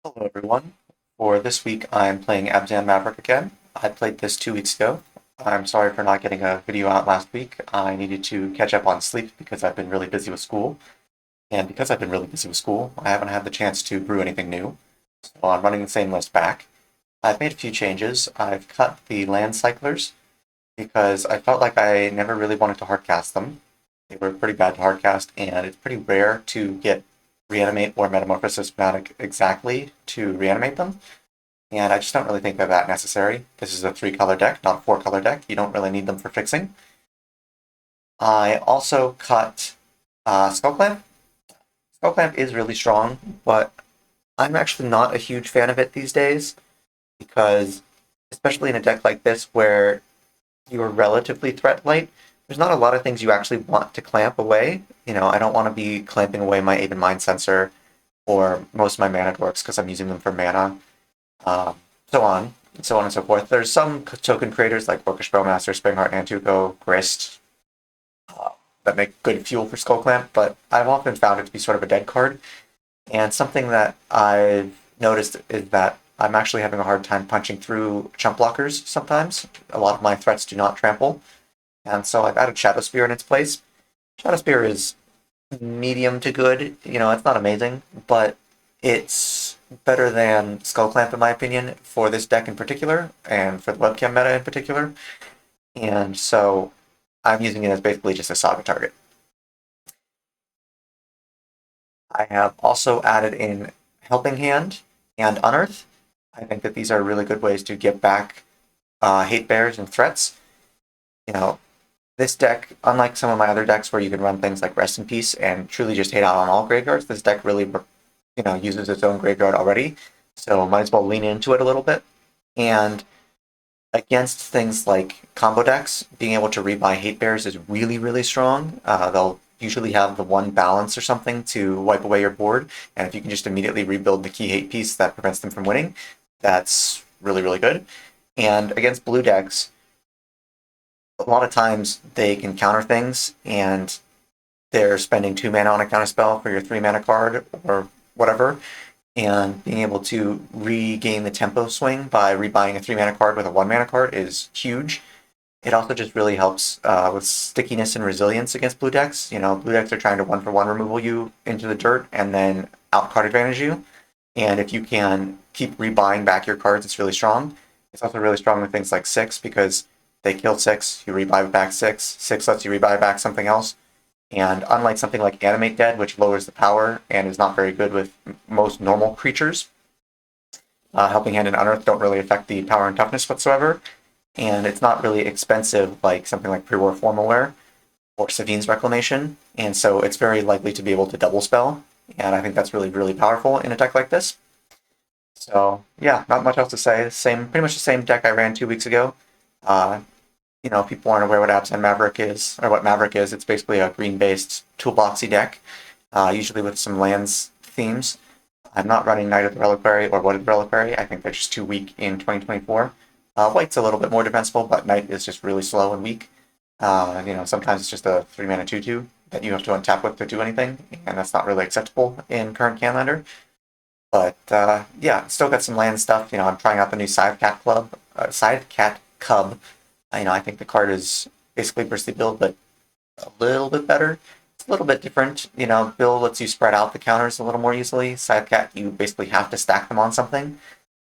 Hello everyone. For this week I'm playing Abzan Maverick again. I played this 2 weeks ago. I'm sorry for not getting a video out last week. I needed to catch up on sleep because I've been really busy with school. And because I've been really busy with school, I haven't had the chance to brew anything new. So I'm running the same list back. I've made a few changes. I've cut the land cyclers because I felt like I never really wanted to hardcast them. They were pretty bad to hardcast, and it's pretty rare to get reanimate or metamorphosis magic exactly to reanimate them. And I just don't really think they're that necessary. This is a 3-color deck, not a 4-color deck. You don't really need them for fixing. I also cut Skullclamp. Skullclamp is really strong, but I'm actually not a huge fan of it these days because, especially in a deck like this where you are relatively threat light, there's not a lot of things you actually want to clamp away. I don't want to be clamping away my Aven Mind Sensor or most of my mana dorks because I'm using them for mana. um, so on, so on and so forth. There's some token creators like Orcish Bowmaster, Springheart, Nantuko, Grist uh, that make good fuel for Skullclamp, but I've often found it to be sort of a dead card. And something that I've noticed is that I'm actually having a hard time punching through chump blockers sometimes. A lot of my threats do not trample, and so I've added Shadow Spear in its place. Shadow Spear is medium to good. It's not amazing, but it's better than Skullclamp in my opinion for this deck in particular, and for the webcam meta in particular. And so I'm using it as basically just a saga target. I have also added in Helping Hand and Unearth. I think that these are really good ways to get back hate bears and threats. You know, this deck, unlike some of my other decks where you can run things like Rest in Peace and truly just hate out on all graveyards, this deck really, uses its own graveyard already. So might as well lean into it a little bit. And against things like combo decks, being able to rebuy hate bears is really, really strong. They'll usually have the one balance or something to wipe away your board, and if you can just immediately rebuild the key hate piece that prevents them from winning, that's really, really good. And against blue decks, a lot of times they can counter things, and they're spending 2 mana on a counter spell for your 3 mana card or whatever, and being able to regain the tempo swing by rebuying a 3 mana card with a 1 mana card is huge. It also just really helps with stickiness and resilience against blue decks. Blue decks are trying to 1-for-1 removal you into the dirt and then out card advantage you. And if you can keep rebuying back your cards, it's really strong. It's also really strong with things like 6 because they kill 6, you rebuy back 6. 6 lets you rebuy back something else. And unlike something like Animate Dead, which lowers the power and is not very good with most normal creatures, Helping Hand and Unearth don't really affect the power and toughness whatsoever. And it's not really expensive like something like Pre-War Formalware or Savine's Reclamation. And so it's very likely to be able to double spell. And I think that's really, really powerful in a deck like this. So yeah, not much else to say. Pretty much the same deck I ran 2 weeks ago. Uh, if people aren't aware what Abzan Maverick is, or what Maverick is, it's basically a green-based toolboxy deck, usually with some lands themes. I'm not running Knight of the Reliquary or Wooded Reliquary. I think they're just too weak in 2024. White's a little bit more defensible, but Knight is just really slow and weak. Sometimes it's just a 3 mana 2/2 that you have to untap with to do anything, and that's not really acceptable in current Highlander. But yeah, still got some land stuff. I'm trying out the new Scythe Cat Cub. I think the card is basically Bristly build, but a little bit better. It's a little bit different. Bill lets you spread out the counters a little more easily. Sidecat, you basically have to stack them on something,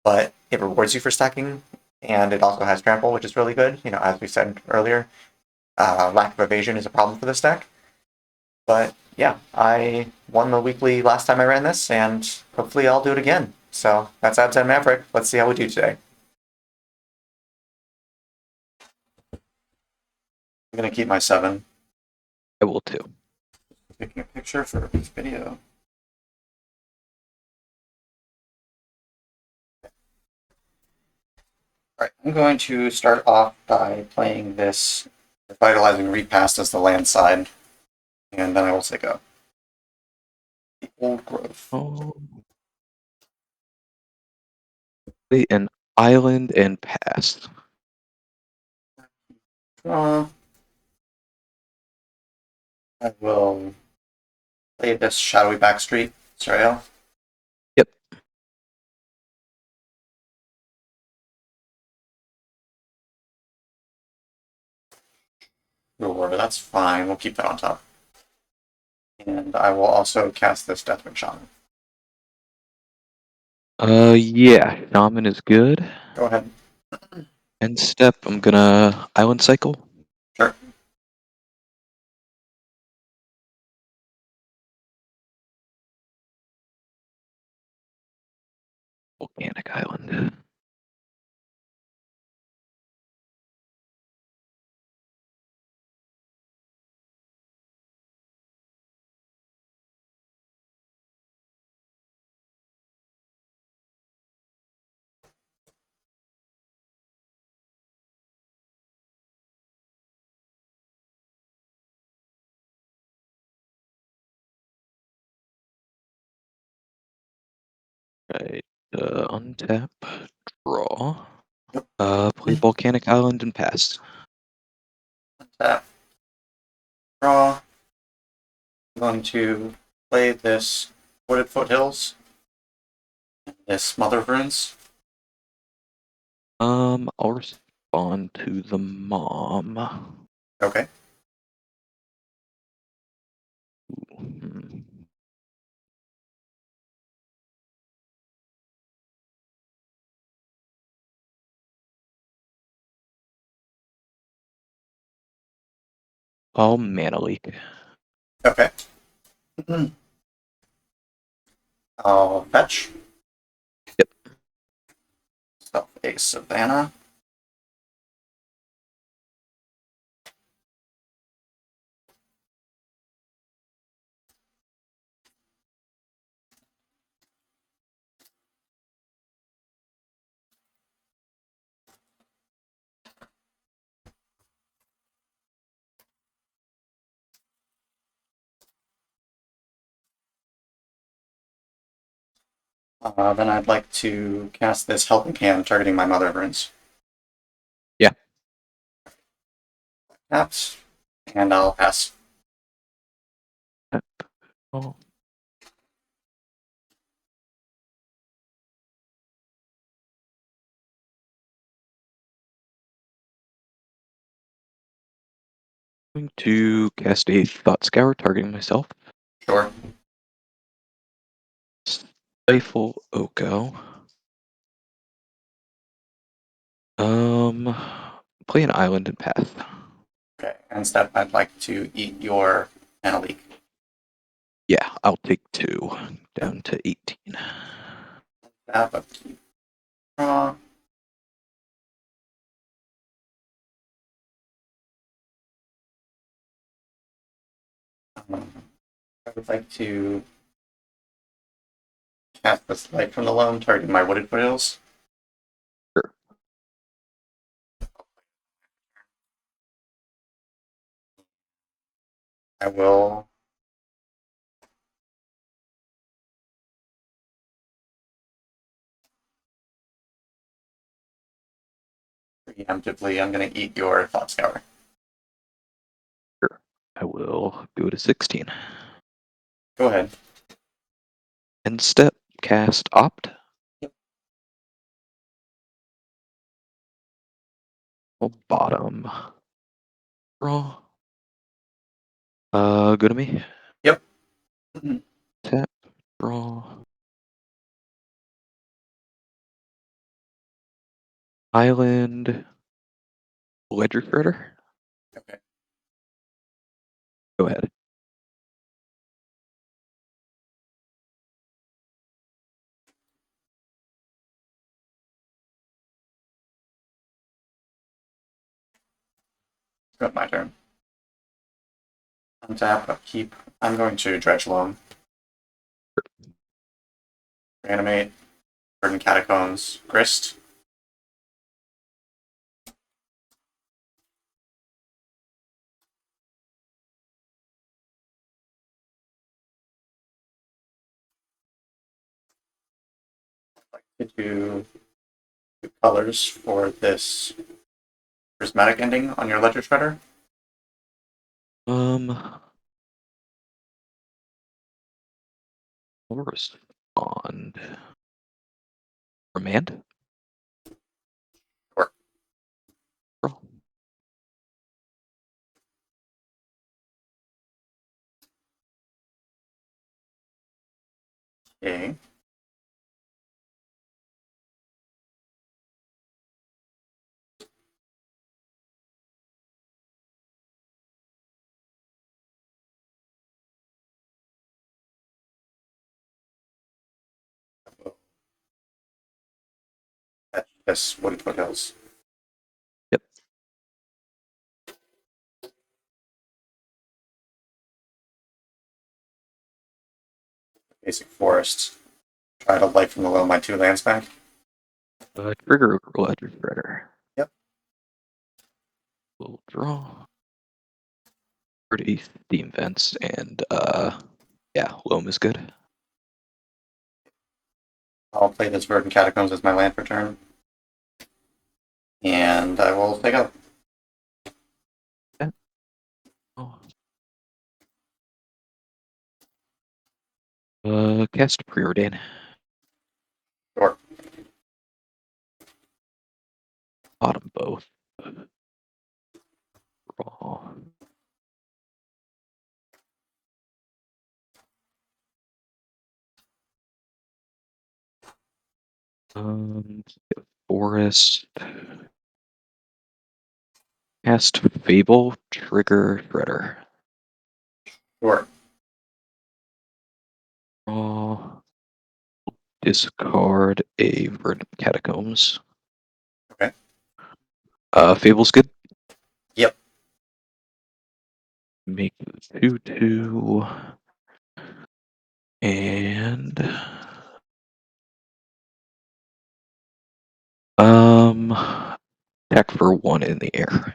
but it rewards you for stacking, and it also has trample, which is really good. As we said earlier, lack of evasion is a problem for this deck. But yeah, I won the weekly last time I ran this, and hopefully I'll do it again. So that's Abzan Maverick. Let's see how we do today. I'm gonna keep my 7. I will too. Taking a picture for this video. Alright, I'm going to start off by playing this Revitalizing Repast as the land side, and then I will say go. The Old Growth. Oh, wait, an island and pass. I will play this Shadowy Backstreet, Sarael. Yep. Sure, that's fine. We'll keep that on top. And I will also cast this Deathwind Shaman. Yeah, Shaman is good. Go ahead. End step, I'm gonna Island Cycle. Sure. Volcanic Island. Right. Untap, draw. Yep. Play Volcanic Island and pass. Tap. Draw. I'm going to play this Wooded Foothills. This Mother of Runes. I'll respond to the mom. Okay. Hmm. I'll Mana Leak. Okay. I'll fetch. Yep. Stuff a Savannah. Then I'd like to cast this Helping Hand targeting my Mother of Runes. Yeah. Taps. And I'll pass. Oh. Going to cast a Thought Scour targeting myself. Sure. Stifle Oko. Play an island and path. Okay. Instead, I'd like to eat your Mana Leak. Yeah, I'll take 2 down to 18. Tap, upkeep, draw. I would like to cast this Light from the Loam targeting my Wooded Foothills. Sure. I will preemptively, I'm going to eat your Thought Scour. Sure. I will go to 16. Go ahead. End step, cast Opt. Yep. Bottom. Draw. Go to me. Yep. Tap. Draw. Island. Ledger Shredder. Okay. Go ahead. Got my turn. Untap, upkeep. I'm going to Dredge Loam. Reanimate. Burden Catacombs. Grist. I'd like to do 2 colors for this prismatic ending on your Ledger Shredder. I'll respond. Remand. Sure. Draw. Okay. That's Wooded Foothills. Yep. Basic forest. Try to light from below my 2 lands bank. Trigger Ledger Shredder. Yep. We'll draw. 30 Steam Vents and yeah, Loam is good. I'll play this Verdant Catacombs as my land for turn. And I will take out. Yeah. Oh. Cast Preordain. Sure. Bottom both. Draw. Forest. Cast Fable, Trigger Shredder. Sure. Draw. Discard a Verdant Catacombs. Okay. Fable's good. Yep. Make 2/2. And attack for 1 in the air.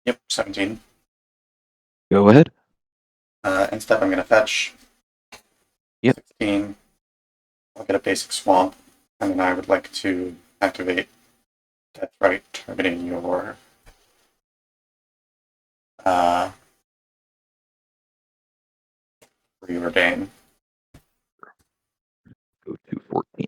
Yep. 17. Go ahead. Instead, I'm going to fetch. Yep. 16. I'll get a basic swamp. And then I would like to activate Death Right, targeting your Preordain. Go to 14.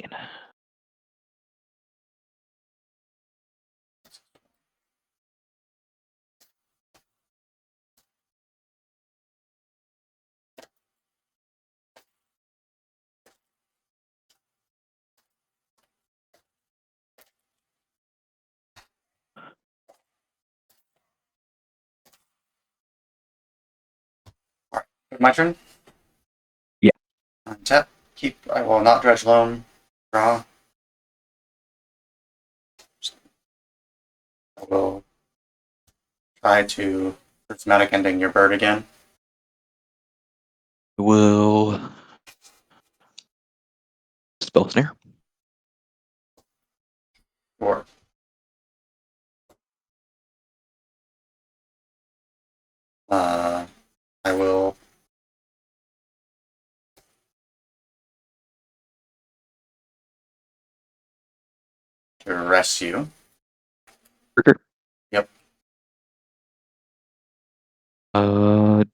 Alright. My turn? Yeah. Untap. Keep. I will not dredge loam. Draw. I will try to prismatic ending your bird again. Will Spell Snare. Or I will duress you. Trigger. Yep.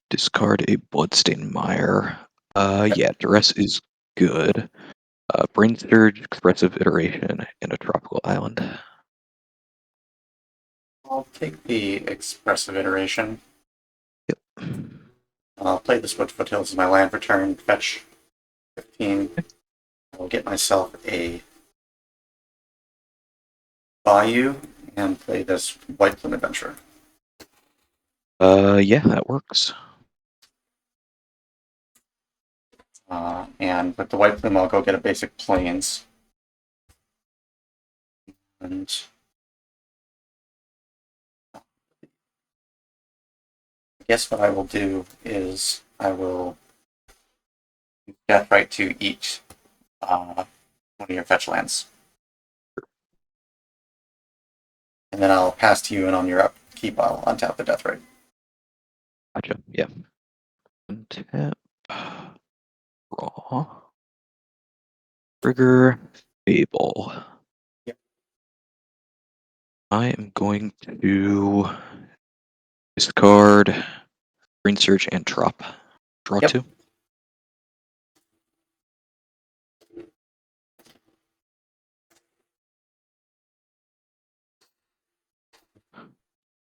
Discard a Bloodstained Mire. Yeah, Duress is good. Brain Surge, Expressive Iteration, and a Tropical Island. I'll take the expressive iteration. Yep. I'll play the Switch Foothills as my land for turn. Fetch 15. I'll get myself a Bayou and play this White Plume Adventure. Yeah, that works. And with the White Plume, I'll go get a basic Plains. And I guess what I will do is I will Death Right to eat one of your fetch lands. And then I'll pass to you, and on your upkeep, I'll untap the Death Right. Gotcha. Yeah. Untap. Draw. Trigger. Fable. Yep. I am going to discard Brain Surge and Drop. Draw Yep. 2.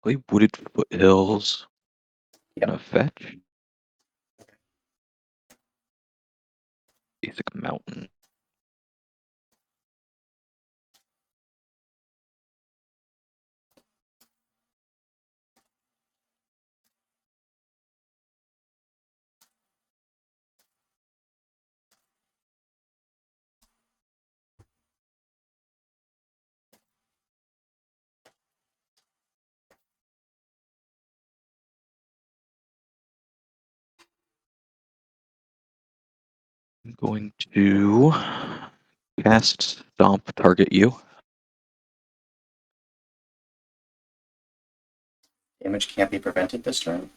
Play Wooded Foothills. Yep. Gonna fetch. Basic mountain. I'm going to cast Stomp, target you. Damage can't be prevented this turn.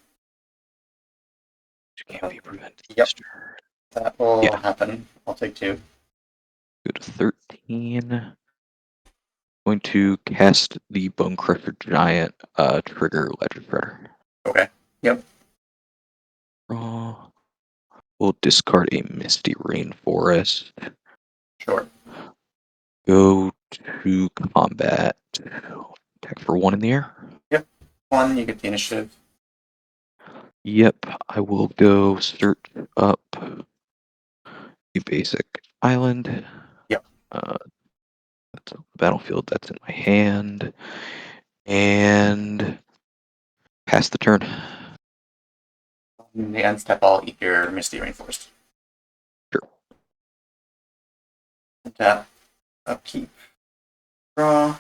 Which can't be prevented Yep, this turn. that will Yeah. happen. I'll take 2. Go to 13. Going to cast the Bone Crusher Giant, trigger Legend Shredder. Okay. Yep. Draw. We'll discard a Misty Rainforest. Sure. Go to combat. Attack for 1 in the air. Yep. 1, you get the initiative. Yep, I will go search up a basic island. Yep. That's a battlefield that's in my hand. And pass the turn. In the end step, I'll eat your Misty Rainforest. Sure. Tap. Upkeep. Draw.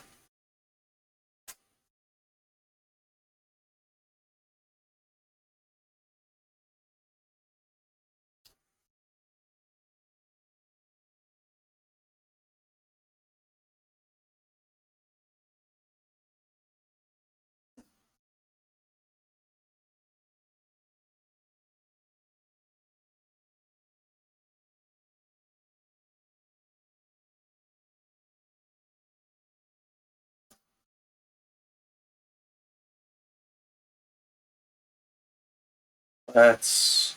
That's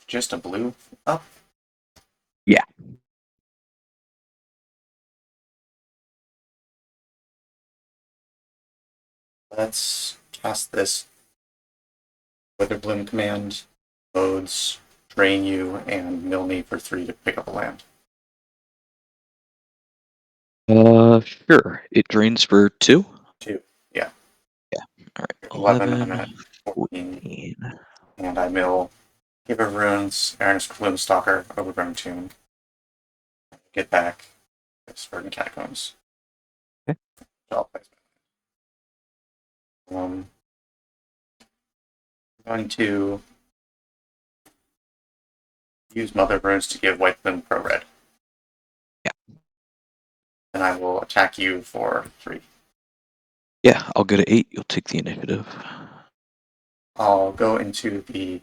just a blue up. Yeah. Let's cast this Wither Bloom command. Modes, drain you, and mill me for 3 to pick up a land. Sure. It drains for 2. 2. Yeah. Yeah. All right. 11, 11, I'm at 14. 14. And I mill Give of Runes, Aaron's Gloomstalker, Overgrown Tomb. Get back. Verdant Catacombs. Okay. I'll place I'm going to use Mother of Runes to give White Bloom Pro Red. Yeah. And I will attack you for 3. Yeah, I'll go to 8. You'll take the initiative. I'll go into the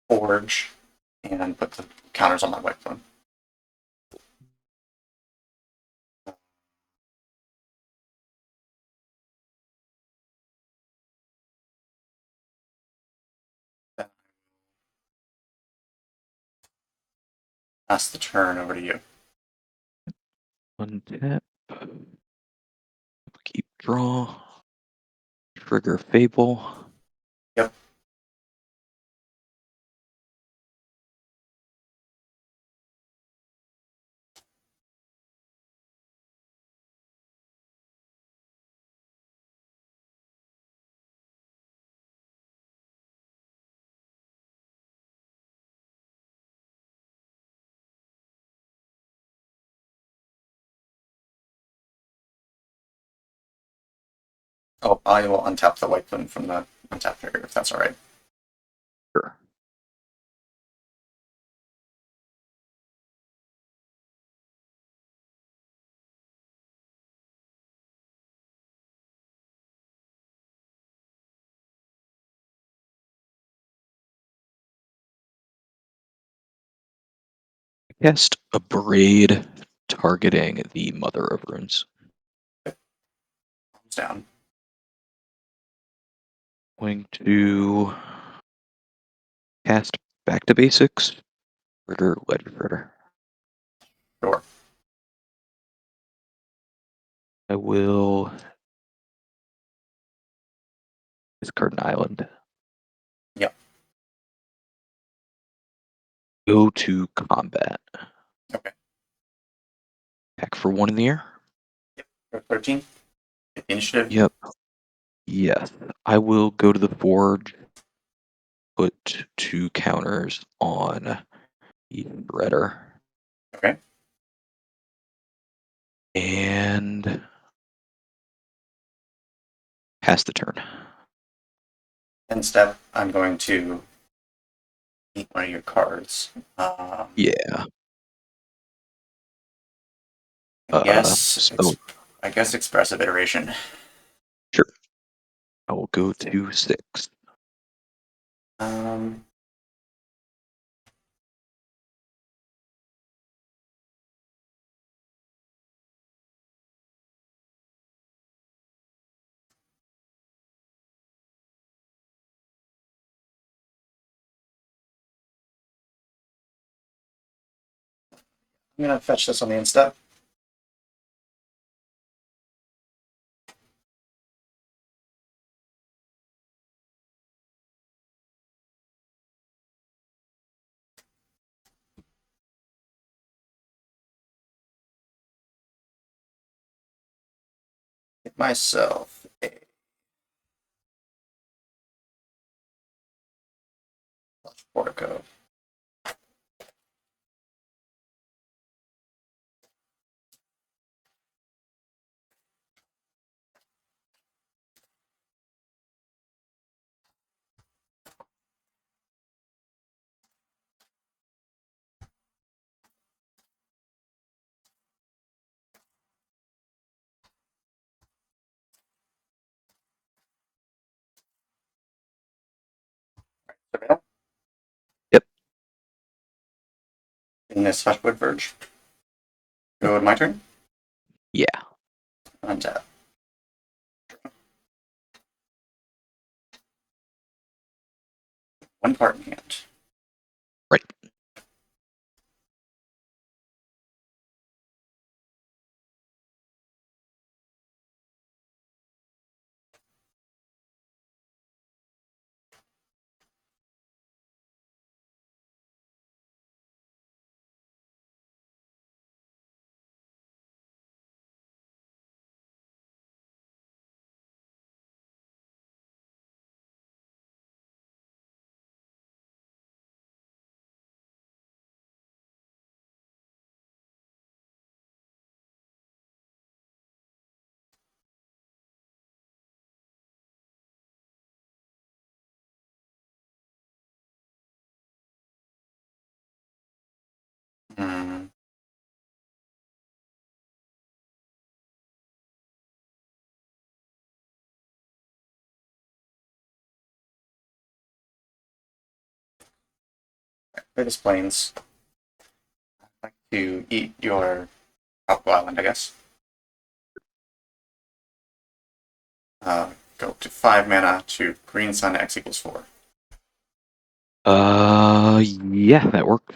Forge and put the counters on my White Bloom. Pass the turn over to you. Untap. Keep draw. Trigger Fable. Yep. Oh, I will untap the White Bloom from the untap trigger, if that's alright. Sure. Cast a braid targeting the Mother of Runes. Thumbs down. Going to cast back to basics. Trigger Legend Shredder. Sure. I will discard an island. Yep. Go to combat. Okay. Attack for 1 in the air. For 13. Get the initiative. Yep. Yes. I will go to the forge. Put 2 counters on the shredder. Okay. And pass the turn. End step, I'm going to eat one of your cards. Yeah. I guess expressive iteration. Sure. I will go to 6. Um, I'm going to fetch this on the end step. Get myself a portico. Surveil. Yep. In this Fleshwood Verge. Go to my turn. Yeah. Untap. One card in hand. Right. Hmm. Greatest Plains. I'd like to eat your Tropical Island, I guess. Go to 5 mana to Green Sun X equals 4. Yeah, that works.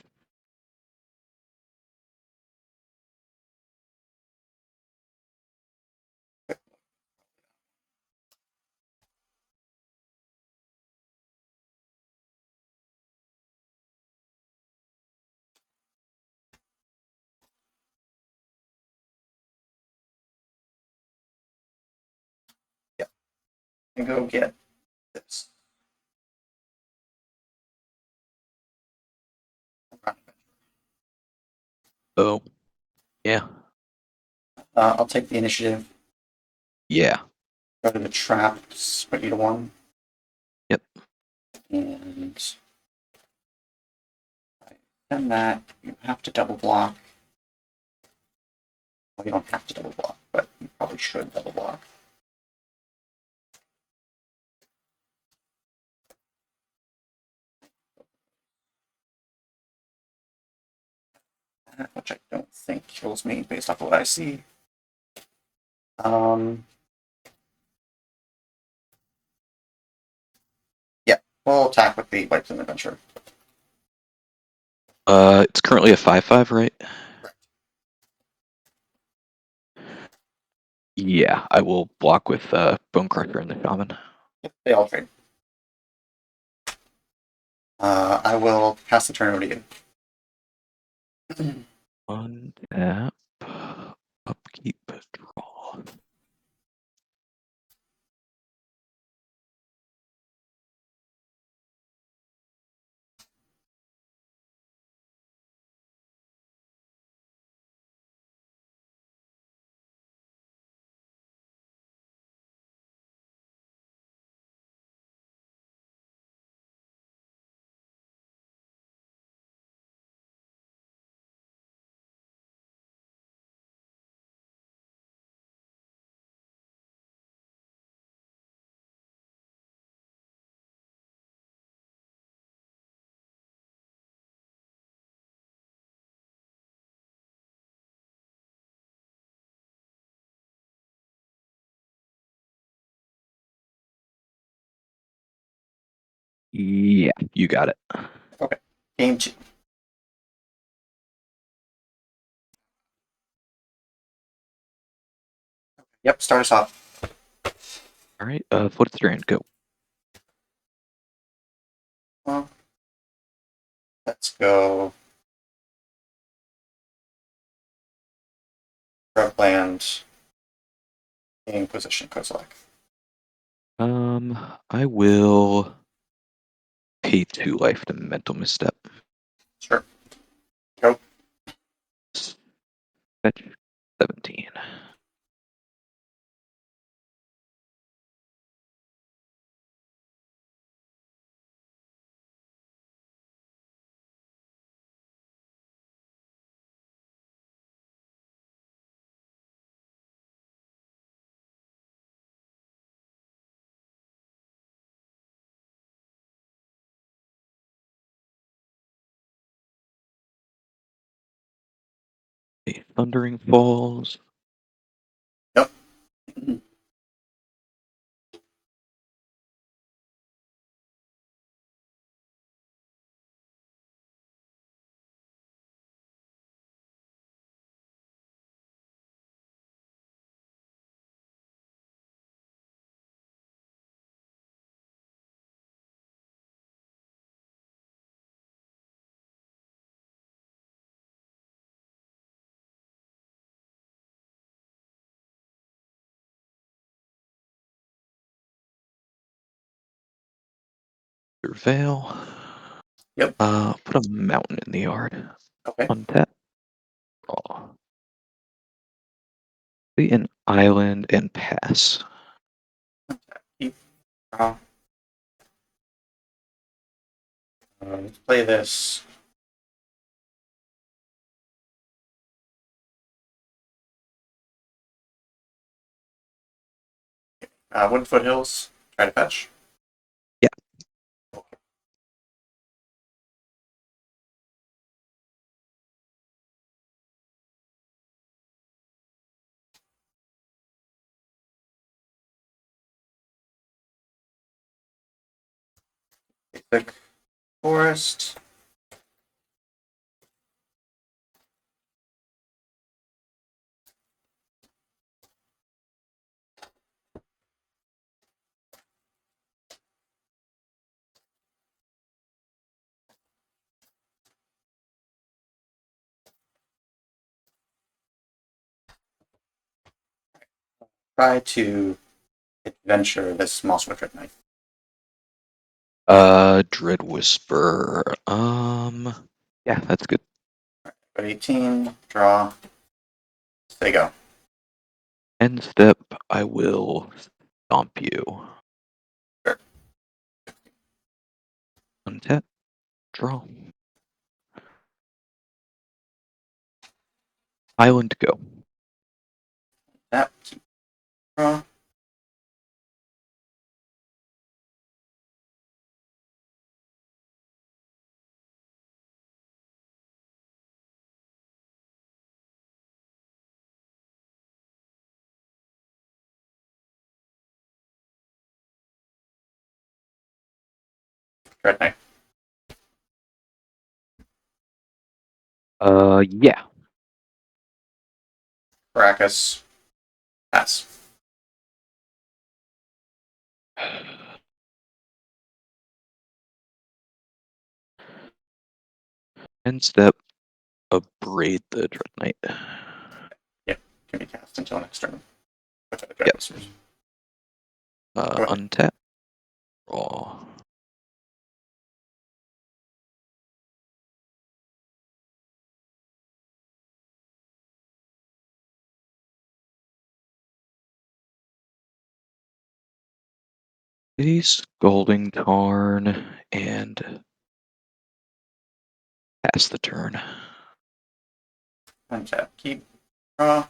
Yep. And go get this. Oh. Yeah. I'll take the initiative. Yeah. Go to the traps, put you to 1. Yep. And I send that. You have to double block. Well, you don't have to double block, but you probably should double block. Which I don't think kills me based off of what I see. Yeah, we'll attack with the Wipes and Adventure. It's currently a 5/5, right? Correct. Yeah, I will block with Bone Crusher and the Shaman. Yep, they all trade. I will pass the turn over to you. Untap, upkeep, draw. Yeah, you got it. Okay. Game 2. Yep, start us off. All right, foot strand, go. Well, let's go. Scrubland. Game position, co-select. I will pay 2 life to mental misstep. Sure. Go. Fetch 17. A thundering falls. Yep. Veil. Yep. Put a mountain in the yard. Okay. Untap. Draw. Be an island and pass. Keep. Draw. Let's play this. Woodfoot Hills. Try to fetch. Yeah. Basic Forest. Try to adventure this Moss Witcher Knight. Dread Whisper. Yeah, that's good. But 18. Draw. There you go. End step, I will stomp you. Sure. Untap. Draw. Island, go. Tap. Draw. Dread Knight. Yeah. Caracas. Pass. End step, abrade the Dread Knight. Can be cast until next turn. Yep. Ahead. Untap. Draw. Base, Golden Tarn, and pass the turn. Untap. Keep. Draw.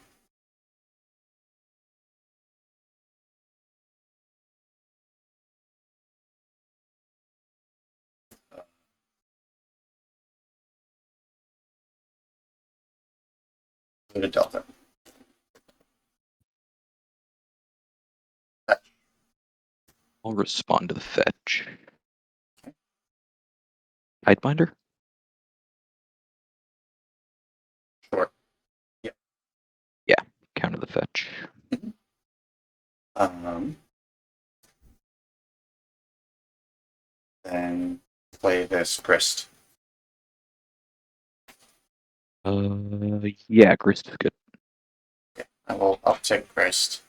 Go to Delta. I'll respond to the fetch. Tidebinder? Sure. Yeah, counter the fetch. Then play this Grist. Yeah, Grist is good. Okay. I will uptick Grist.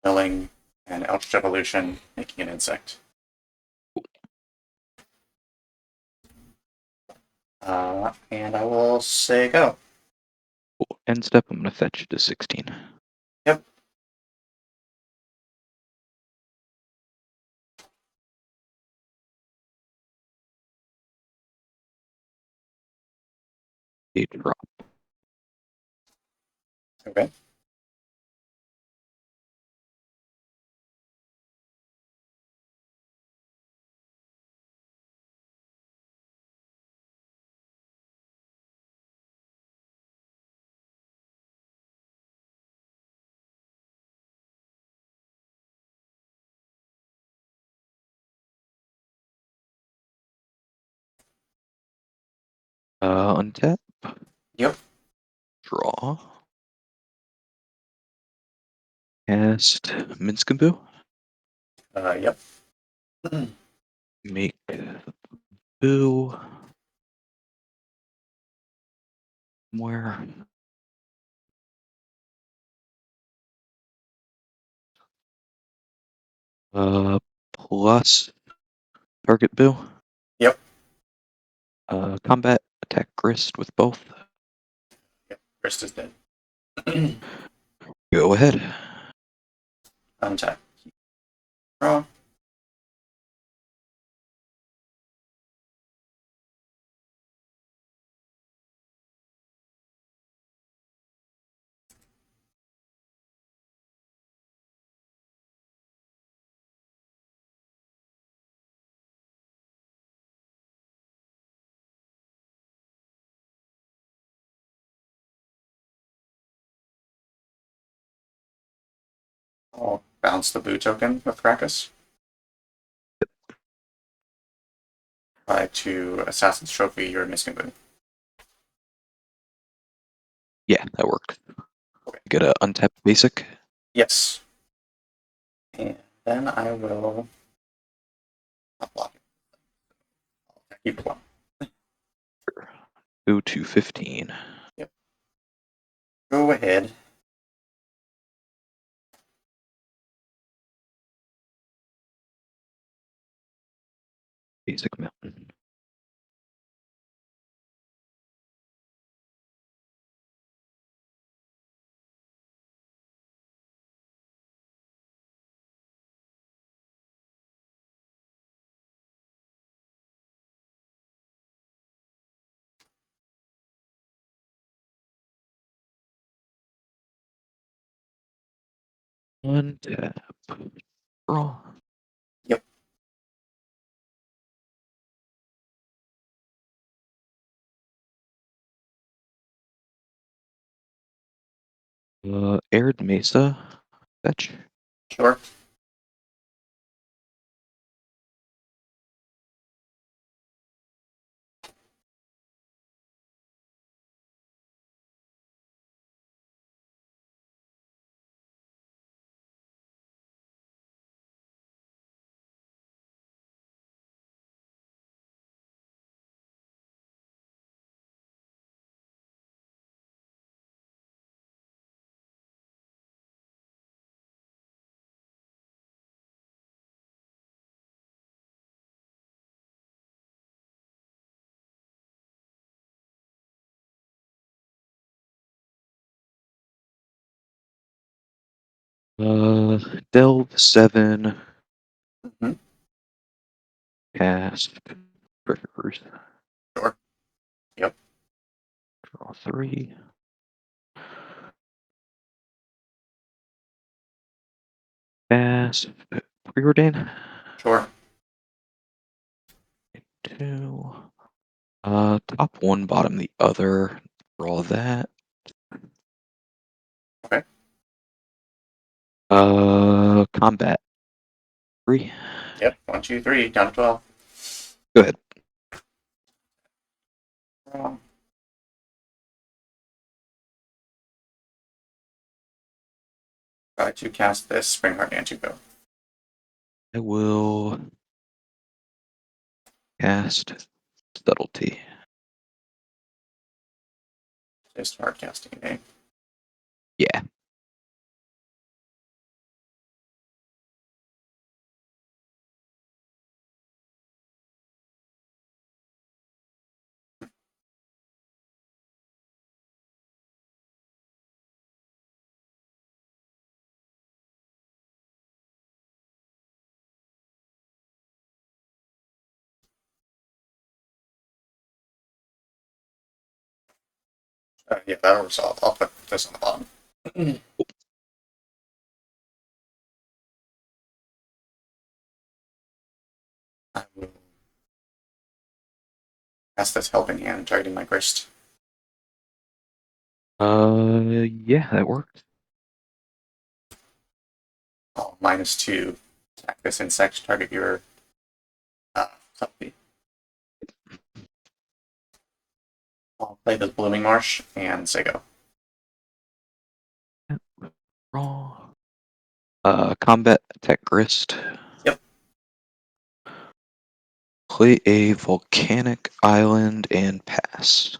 Milling and Eldritch Evolution, making an insect. And I will say go. Cool. End step, I'm going to fetch to 16. Yep. A drop. Okay. Untap. Yep. Draw. Cast Minskaboo. Yep. Make boo. Where? Plus target boo. Yep. Combat attack Grist with both. Yep. Grist is dead. Go ahead. Untap. Draw. I'll bounce the boo token with Krakus. Try to Assassin's Trophy your Minskaboo. Yeah, that worked. Okay. Get a untap basic. Yes. And then I will not block it. I'll keep it one. Go to 15. Yep. Go ahead. Basic mountain. Untap. Draw. Yep. Arid Mesa. Fetch. Sure. Delve 7, Mm-hmm. cast, Treasures, Sure. Yep. draw 3. Cast, Preordain, Sure. 2. Top 1, bottom the other, draw that. Okay. Combat, 3. Yep. 1, 2, 3. Down to 12. Go ahead. Try to cast this Springheart Antigo. I will cast Subtlety. Just hard casting, eh? Yeah. Yeah, that'll resolve. I'll put this on the bottom. I will cast this Helping Hand, targeting my Grist. Yeah, that worked. Oh, -2. Attack this insect, target your Subtlety. I'll play this Blooming Marsh and say go. Draw. Combat attack Grist. Yep. Play a volcanic island and pass.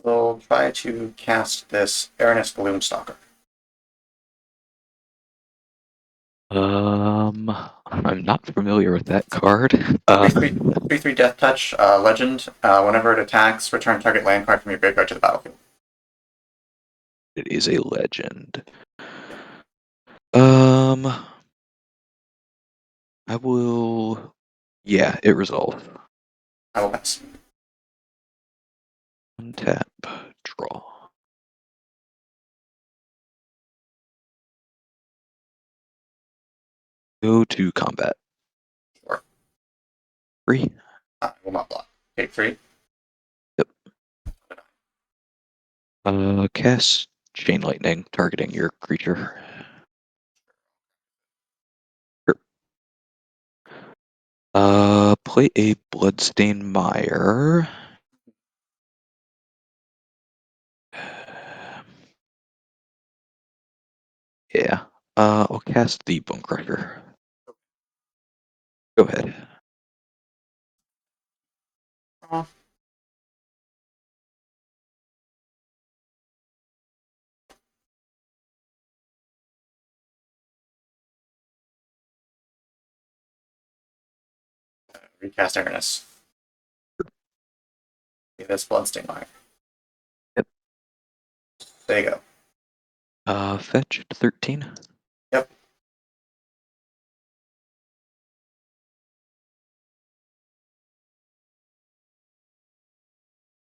We'll try to cast this Aranus Gloomstalker. I'm not familiar with that card. 3/3 Death Touch, legend. Whenever it attacks, return target land card from your graveyard to the battlefield. It is a legend. I will. Yeah, it resolves. I will pass. Untap, draw. Go to combat. Sure. 3. I will not block. Take 3. Yep. Cast Chain Lightning, targeting your creature. Sure. Play a Bloodstained Mire. Yeah. I'll cast the Bone Crusher. Go ahead. Recast Aranus. Okay, this Bloodstain Mire. Yep. There you go. Fetch 13. Yep.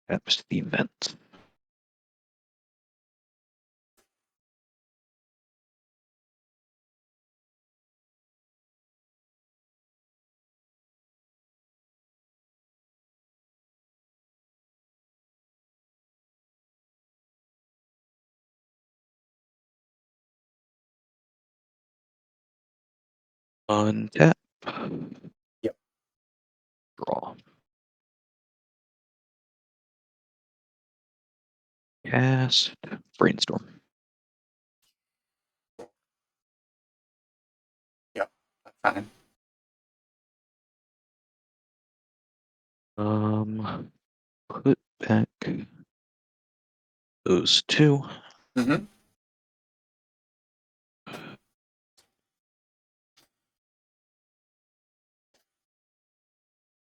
Taps the event. Untap. Yep. Draw. Cast Brainstorm. Yep. That's fine. Put back those 2. Mm-hmm.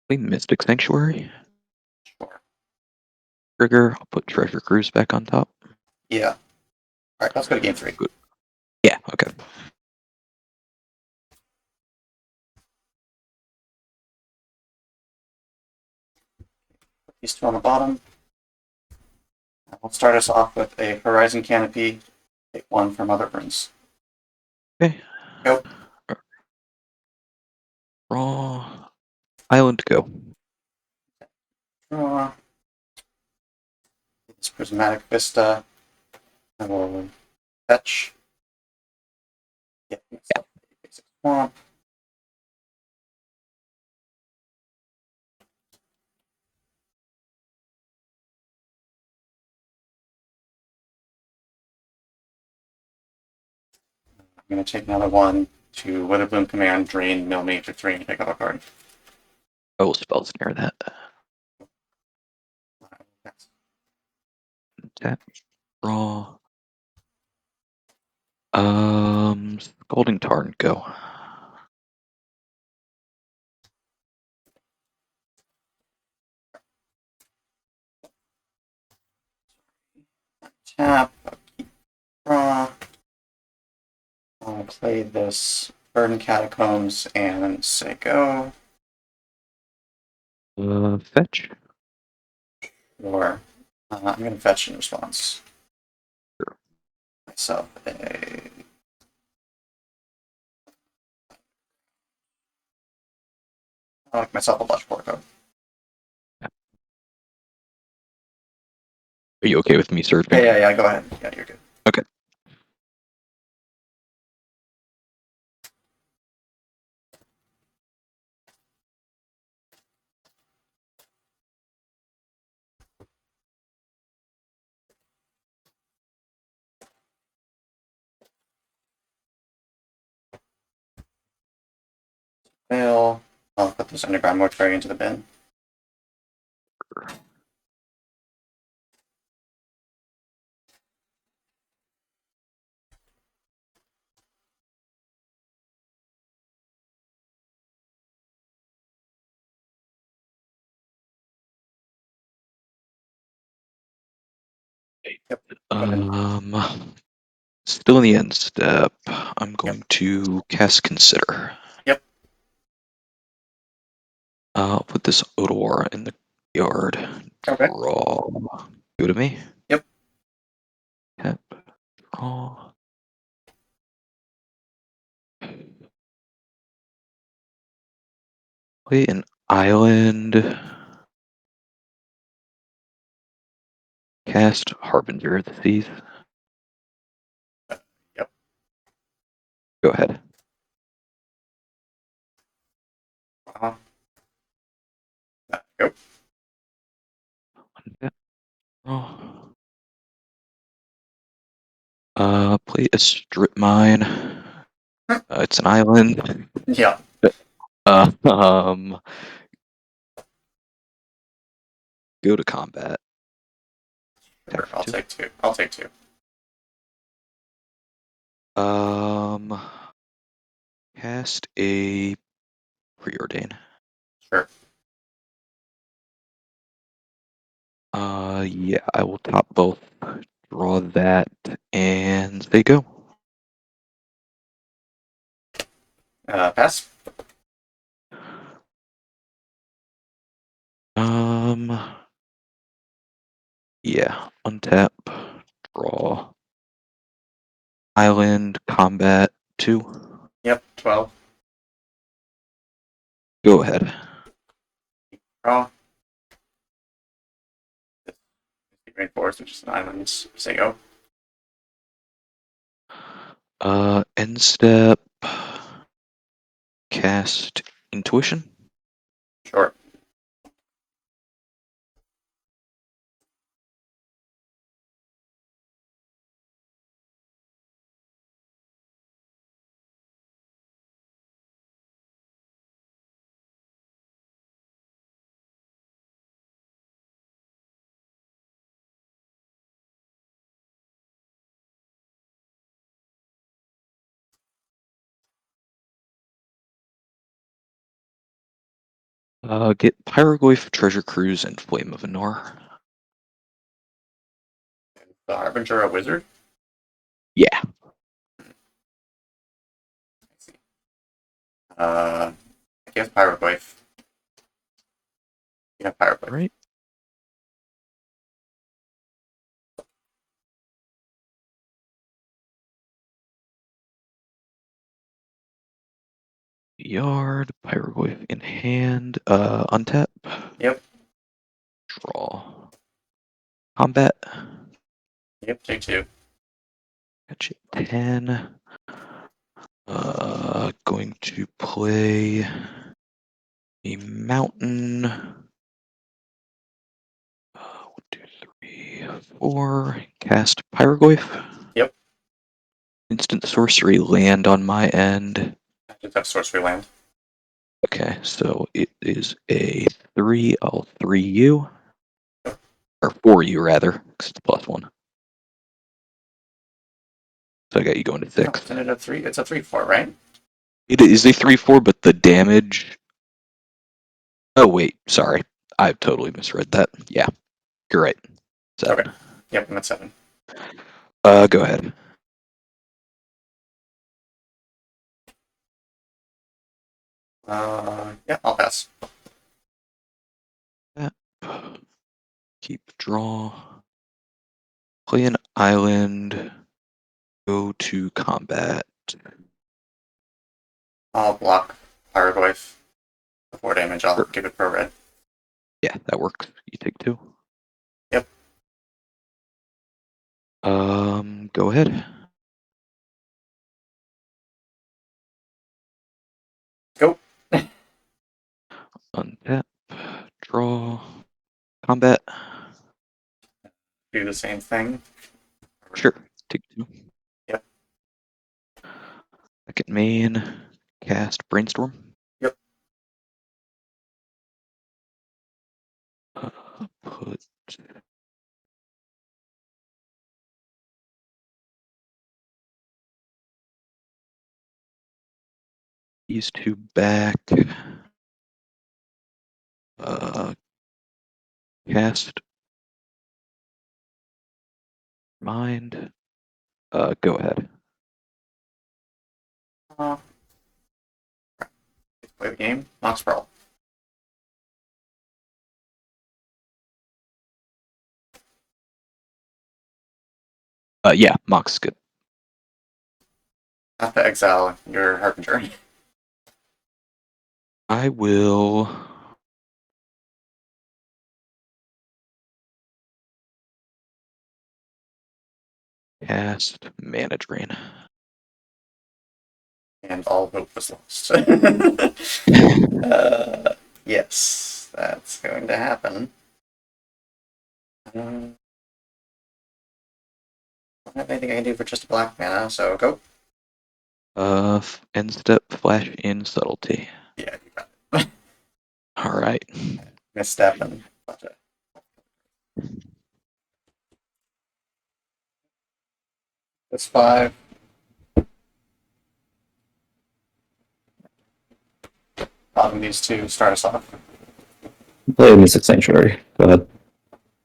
Play Mystic Sanctuary. Sure. trigger. I'll put Treasure Cruise back on top. Yeah. All right, let's go to game 3. Good. Yeah, okay. Put these 2 on the bottom. We'll start us off with a Horizon Canopy. Take 1 from Other Burns. Okay. Go. Draw. Island, go. Draw. This Prismatic Vista. I will fetch. Get myself a basic swamp. I'm going to take another 1 to Witherbloom Command, drain, mill me for 3, and pick up a card. I will spell snare that. Tap. Draw. Scalding Tarn, go. Tap. Draw. I'll play this Burden Catacombs and say go. Fetch. Or I'm going to fetch in response. Sure. Myself a. I like myself a Blush Porco. Are you okay with me searching? Yeah, go ahead. Yeah, you're good. Okay. Fail. I'll put this Underground Mortuary into the bin. Yep. Still in the end step. I'm going to cast Consider. Yep. I'll put this Odor in the yard. Okay. Draw. Go to me. Yep. Tap. Draw. Play an island. Cast Harbinger of the Seas. Yep. Go ahead. Go. Play a Strip Mine. It's an island. Yeah. Go to combat. Sure. I'll take 2. I'll take 2. Cast a Preordain. Sure. Yeah, I will top both. Draw that, and they go. Pass. Yeah, untap, draw. Island, combat, 2. Yep. 12. Go ahead. Draw. Rainforest, which is an island. Say go. End step, cast Intuition. Sure. Get Pyroglyph, Treasure Cruise, and Flame of Anor. The Harbinger a wizard? Yeah. I guess Pyroglyph. Yeah, Pyroglyph. Right. Yard, Pyroglyph in hand, untap. Yep. Draw. Combat. Yep, take 2. Catch it 10. Going to play a mountain. 1, 2, 3, 4. Cast Pyroglyph. Yep. Instant sorcery land on my end. I just have sorcery land. Okay, so it is a 3. I'll 3 you. Or 4 you, rather, because it's +1. So I got you going to No, 6. isn't it a 3? It's a 3/4, right? It is a 3/4, but the damage. Oh, wait, sorry. I totally misread that. Yeah, you're right. 7. Okay. Yep, and that's 7. Go ahead. Yeah, I'll pass. Keep draw. Play an island. Go to combat. I'll block Pyroglyph. For 4 damage, I'll Sure. give it pro red. Yeah, that works. You take 2. Yep. Go ahead. Go. Untap. Draw. Combat. Do the same thing. Sure. Take 2. Yep. Second main. Cast Brainstorm. Yep. Put these 2 back. Cast Mind. Go ahead. Play the game. Mox Pearl. Yeah, Mox is good. Have to exile your Harbinger. I will cast Mana Drain. And all hope was lost. Yes, that's going to happen. Don't have anything I can do for just a black mana, so go. End step, flash in subtlety. Yeah, you got it. All right. Misstep and gotcha. That's 5. Bottom these 2 start us off. Play a Mystic Sanctuary. Go ahead.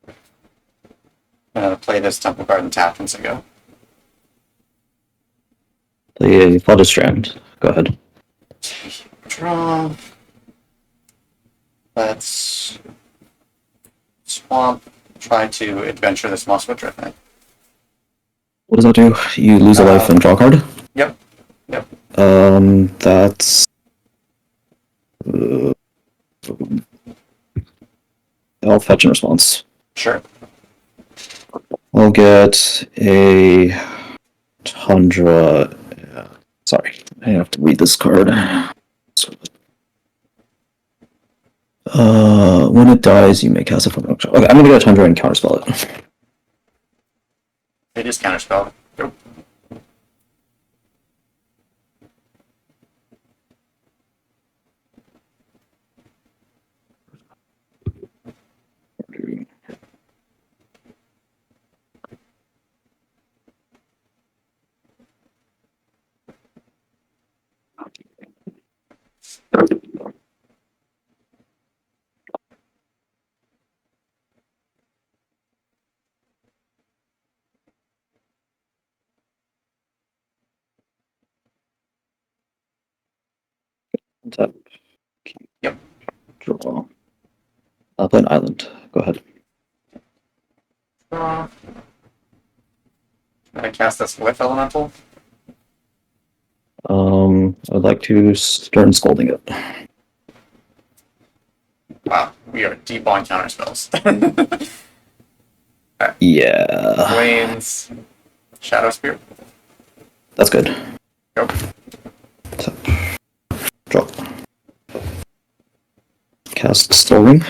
I'm gonna play this Temple Garden tap and go. Play a Flooded Strand. Go ahead. Draw. Let's swamp. Try to adventure this Mosswood Driftman. What does that do? You lose a life and draw a card? Yep. Yep. That's... I'll fetch in response. Sure. I'll get a Tundra... Sorry, I have to read this card. When it dies, you may cast it from... Okay, I'm gonna get a Tundra and counterspell it. It is counterspell. Go. Tap. Yep. Draw. I'll play an island. Go ahead. I'm gonna cast this Glyph Elemental. I'd like to stern scolding it. Wow, we are deep on counter spells. Yeah, Flames, Shadow Spear. that's good. Go. Tap. Draw. Cast Storing.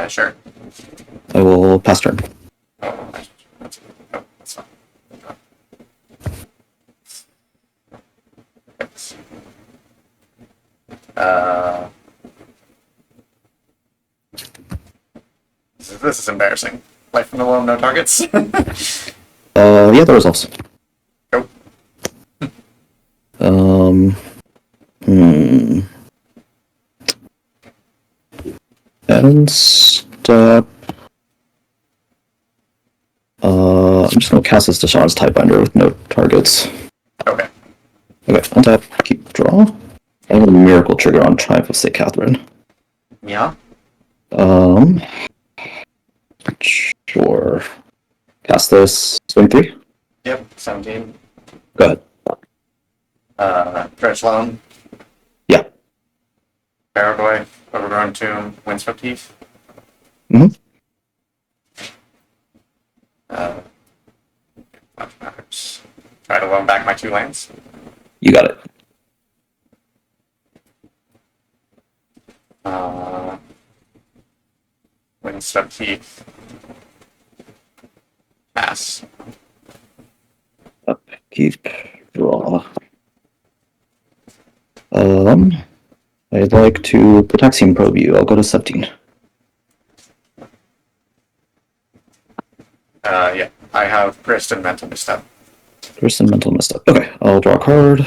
Sure. I will pass turn. Oh, that's fine. Uh, this is embarrassing. Life from the Loam, no targets. Yeah, the resolves. Go. Hmm. And step. I'm just gonna cast this Deshaun's Typebinder with no targets. Okay. Okay, untap, keep draw. I have a miracle trigger on Triumph of St. Catherine. Yeah. Sure. Cast this. Swing 3. Yep. 17. Go ahead. Dredge Loam. Yeah. Paraguay. Overgrown Tomb. Windswept Heath. Mhm. Much matters. Try to loan back my 2 lands. You got it. Windswept Heath. Pass. Up, keep draw. I'd like to Protection Probe you. I'll go to 17. Yeah. I have Grist and Mental Misstep. Person mental misstep. Okay, I'll draw a card.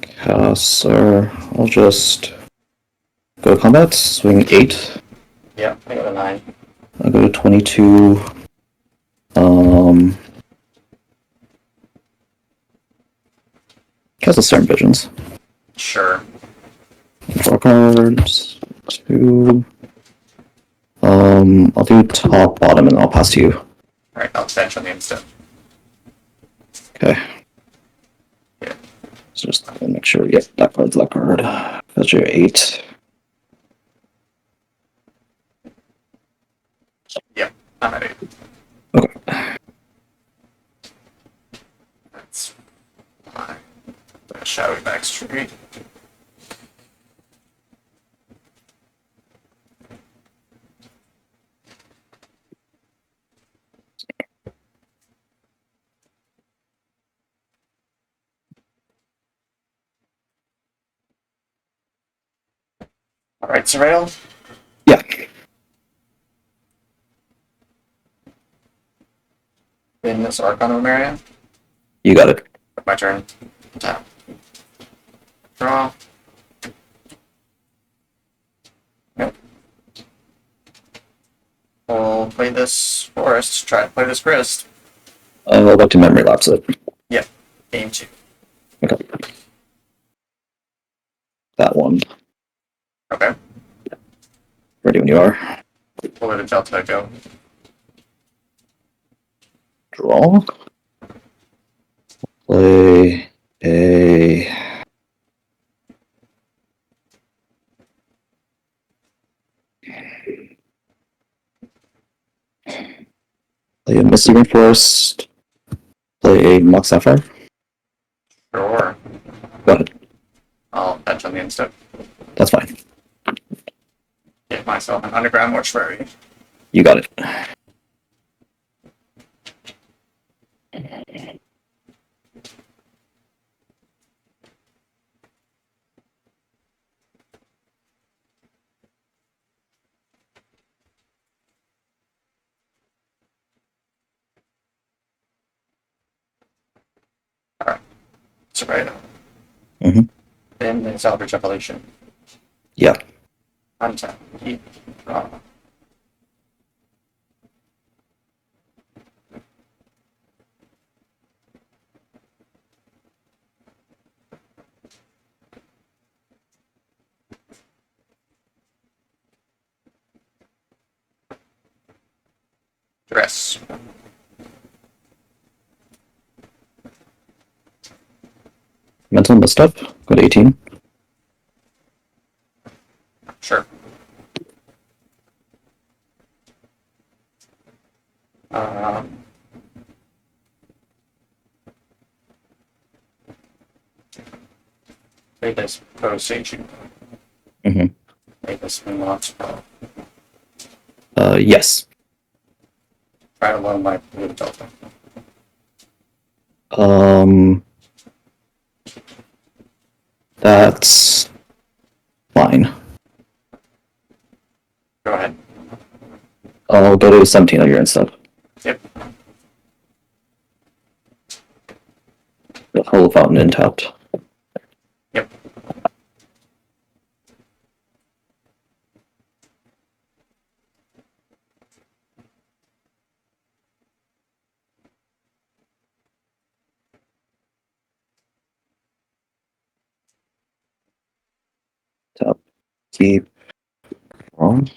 Casser. I'll just go to combat. Swing 8. Yep. I got a 9. I'll go to 22. Cast a Stern Visions. Sure. Draw cards. 2. I'll do top, bottom, and then I'll pass to you. Alright, I'll bench on the instant. Okay. Yeah. So just make sure. Yep, that card's that card. That's your 8. Yep. I'm at 8. Okay. That's fine. Shadowy back street. Alright, Surveil. Yeah. In this Archon of Marion. You got it. My turn. Tap. Draw. Nope. We'll play this Forest. Try to play this Grist. I'd like to memory lapse it. Yep. Game 2. Okay. That one. Okay. Ready when you are. Pull it until to go. Draw. Play a. Play a Misty Rainforest. Play a Mox Sapphire. Sure. Go ahead. I'll bench on the instant. That's fine. Get myself an Underground Mortuary. You got it. Surveil. Mhm. Then the Salvage Evolution. Yeah. Untap. Keep. Draw. Mental misstep. Go to 18. Sure. Make this Posation. Mm-hmm. Make this Moonlock's Pro. Yes. Try to loan my blue delta. That's fine. Go ahead. I'll go to 17 on your end stuff. Yep. The whole fountain in tapped. Yep. Tap. Keep. Wrong.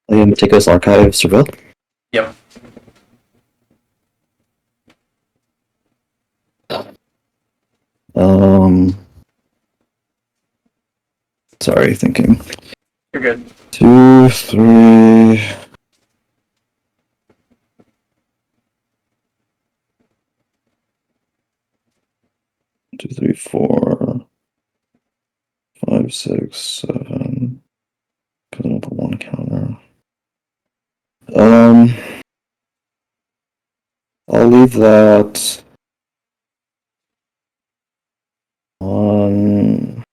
Meticulous archive surveil. Yep. Sorry, thinking. You're good. 2, 3. Two, three, 4, 5, 6, 7. Coming up with one counter. I'll leave that on.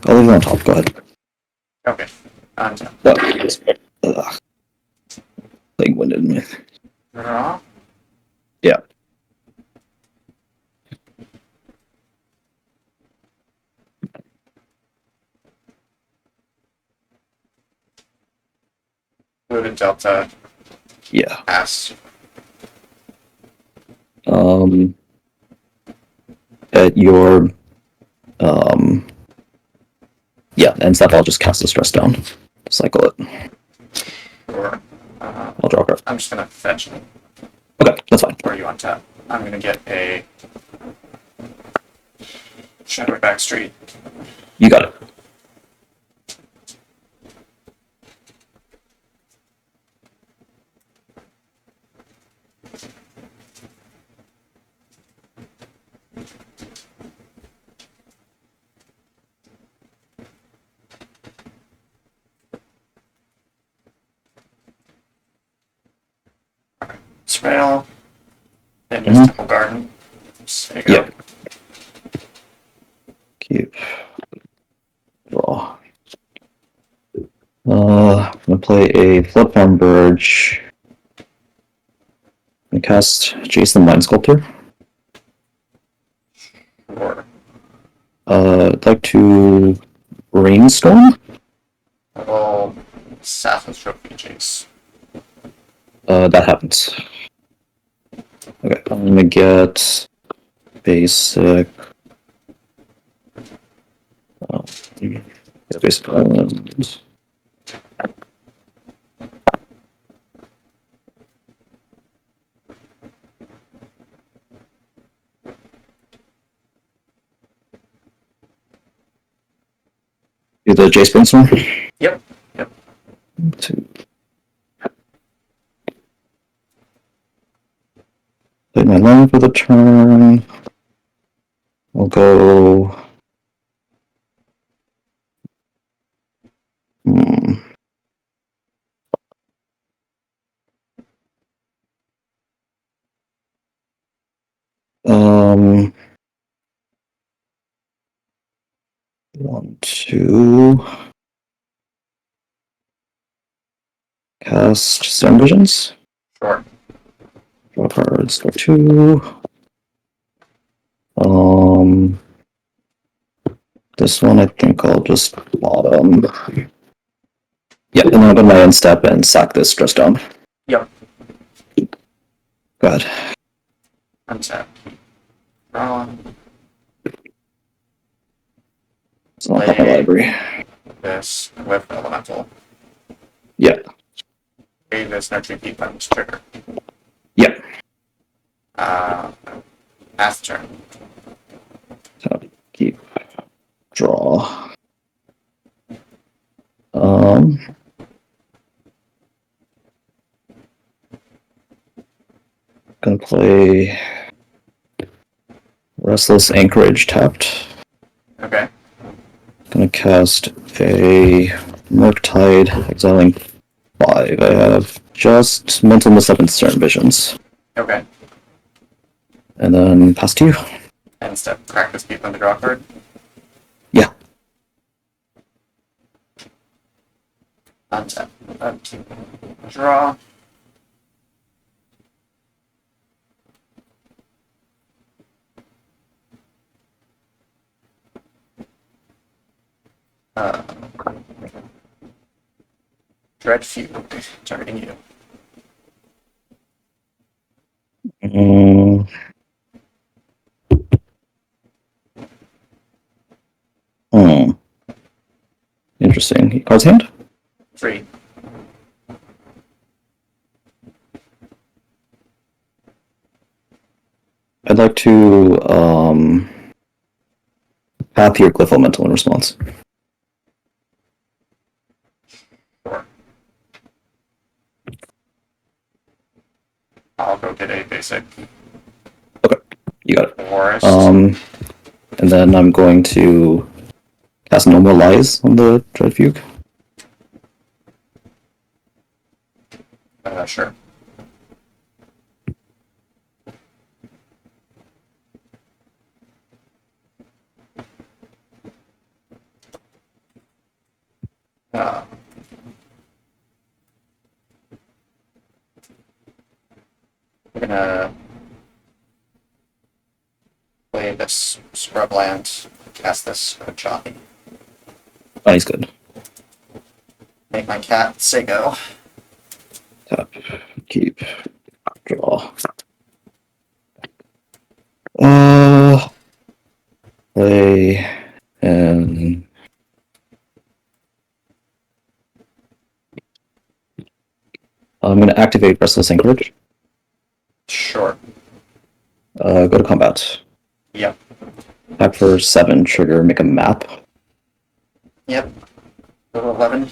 I'll leave it on top. Go ahead. Okay. On top. Ugh. Like winded me. Draw. Yeah. Blue to delta. Yeah. Pass. At your yeah, and stuff. I'll just cast the stress down. Cycle it. Sure. I'll draw a card. I'm just gonna fetch it. Okay, that's fine. Or you on tap. I'm gonna get a Shadow Backstreet. You got it. Surveil. Then use Temple Garden. There you go. Yep. Keep. Draw. I'm gonna play a Flood Farm Burge. And cast Jason Mind Sculptor. Sure. I'd like to Rainstorm. Little Sappho Trophy Chase. That happens. Okay, I'm gonna get basic. Yeah, basic island. Do the Jace Brainstorm? Yep. Yep. 2. Play my land for the turn. I'll go. Hmm. Um. 1, 2. Cast Stone Visions. Sure. Draw cards. Go 2. This one I think I'll just bottom. Yeah, and then I'll go to my end step and sack this stress down. Yep. Go ahead. Untap. Draw. It's not my library. This with Elemental. Yeah. Pay this Nurturing Deep on this trigger. Yeah. Pass turn. Tap, keep, draw. Gonna play Restless Anchorage tapped. Okay. Gonna cast a Murktide, exiling 5. I have just Mental Misstep and Stern Visions. Okay. And then pass to you. And step practice people on the draw card. Yeah. Untap. Draw. Dread Feud. Targeting you. Mm. Hmm. Interesting. Cards hand? 3. I'd like to path your Glyph Elemental in response. Sure. I'll go get a basic You got it. forest. And then I'm going to cast No More Lies on the Dread Fugue. Sure. We're gonna play this scrubland, cast this Johnny. Oh, he's good. Make my cat say go. Tap, keep, draw. Play, and I'm going to activate Restless Anchorage. Sure. Go to combat. Yep. Attack for 7, trigger, make a map. Yep. Go to 11.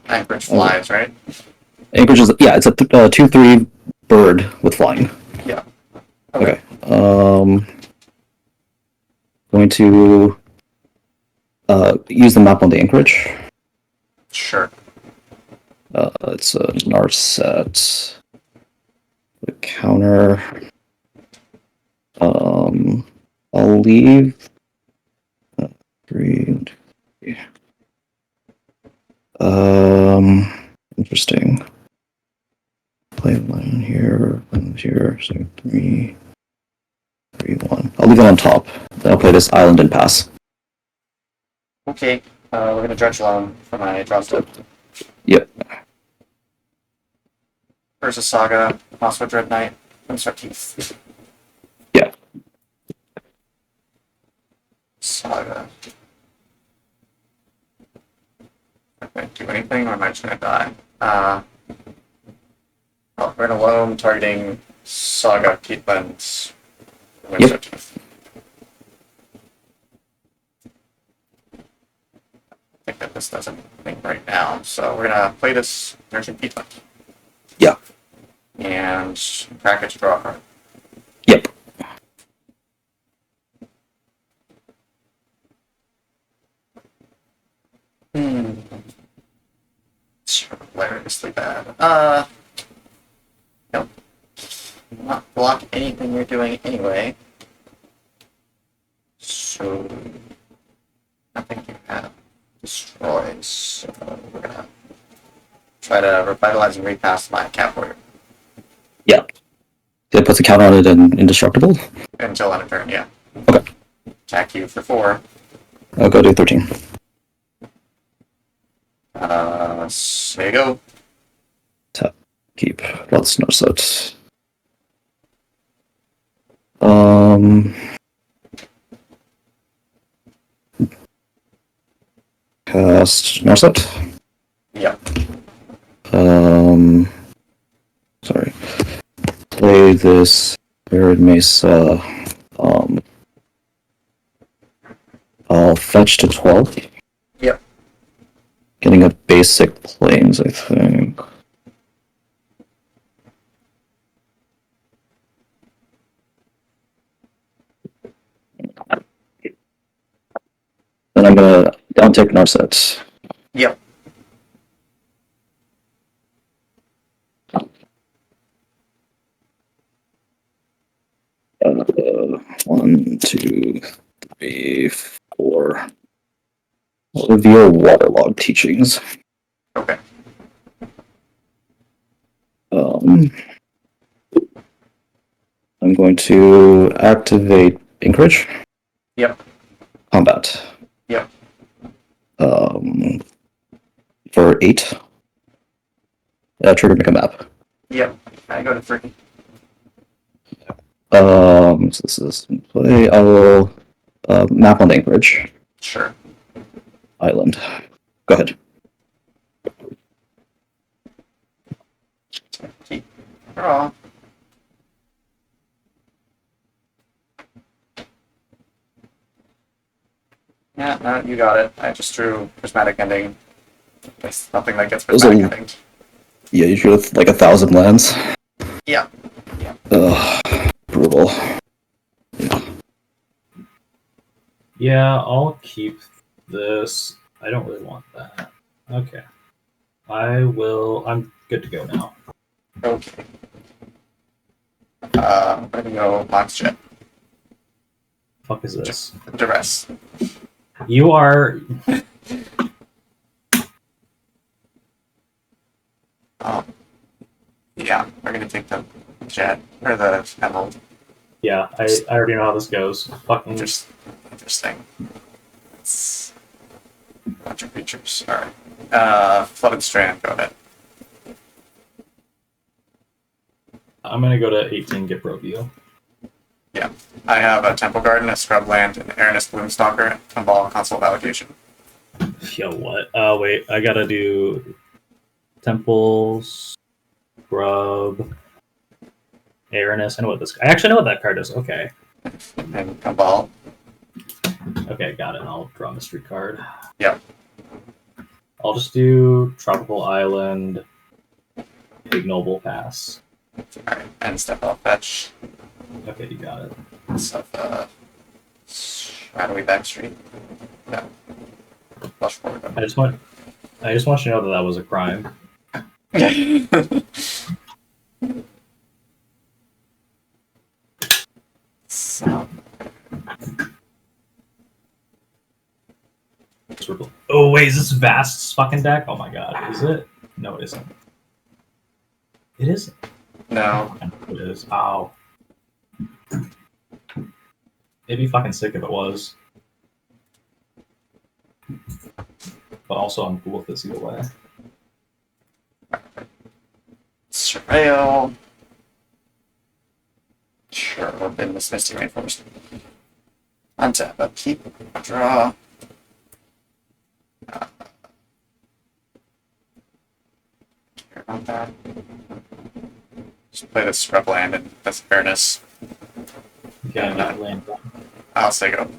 Anchorage flies, right? Anchorage is, yeah, it's a 2/3 bird with flying. Yeah. Okay. Going to use the map on the Anchorage. Sure. It's a Narset. The counter. I'll leave 3. Interesting. Play one here, one here, so 3, 3, 1. I'll leave it on top. Then I'll play this island and pass. Okay. We're gonna dredge loan for my draw step. Yep. Versus Saga, Moscow Dread Knight, Insert Teeth. Yeah. Saga. Am I gonna do anything or am I just gonna die? We're gonna loam targeting Saga, Peatlands, Insert Teeth. I think that this doesn't think right now, so we're gonna play this Nurturing Peatland. Yeah. And package draw a card. Yep. It's hilariously bad. Nope. Not block anything you're doing anyway. So, nothing you have destroys. So, we're gonna try to revitalize and repass my Cat Warrior. Yeah. It puts a count on it and indestructible. Until end of turn, yeah. Okay. Attack you for 4. I'll go to 13. So there you go. Tap. Keep. Let's Narset. Cast Narset. Yep. Sorry. play this Arid Mesa. I'll fetch to 12. Yep. Getting a basic planes, I think. Then I'm gonna downtick Narset. Yep. One, two, three, four. I'll reveal waterlog teachings. Okay. I'm going to activate Anchorage. Yep. Combat. Yep. For 8. Trigger make a map. Yep. I go to 3. So this is play. I will map on Anchorage Sure. Island. Go ahead. Keep draw. Yeah, no, you got it. I just drew prismatic ending. There's nothing that gets Those are- prismatic ending. Yeah, you drew like 1,000 lands. Yeah. Brutal. Yeah, I'll keep this. I don't really want that. Okay. I'm good to go now. Okay. I'm gonna go Mox Jet. Fuck is this? Duress. You are. Yeah, we're gonna take the jet or the emerald. Yeah, I already know how this goes. Fucking. Interesting. It's a bunch of creatures. Alright. Flooded Strand, go ahead. I'm gonna go to 18, get Provio. Yeah. I have a Temple Garden, a Scrubland, an Aranus Bloomstalker, and Ball Console of Allocation. Yo, what? Wait, I gotta do Temples, Scrub, Aranus. I know what this. I actually know what that card is. Okay. And Cabal. Okay, got it. I'll draw a mystery card. Yep. I'll just do Tropical Island, Ignoble Pass. Alright, and step off fetch. Okay, you got it. Stuff, Shadowy Backstreet. No. Flush forward. I just want you to know that that was a crime. So, Oh wait, is this Vast's fucking deck? Oh my god, is it? No, it isn't. It isn't. no. It is. Ow. It'd be fucking sick if it was. But also, I'm cool with this either way. Surveil. Sure, we'll bin this Misty Rainforest. Untap, upkeep, draw. Care about that. Just play this Scrubland and this Fairness. Yeah, not land. I'll say go.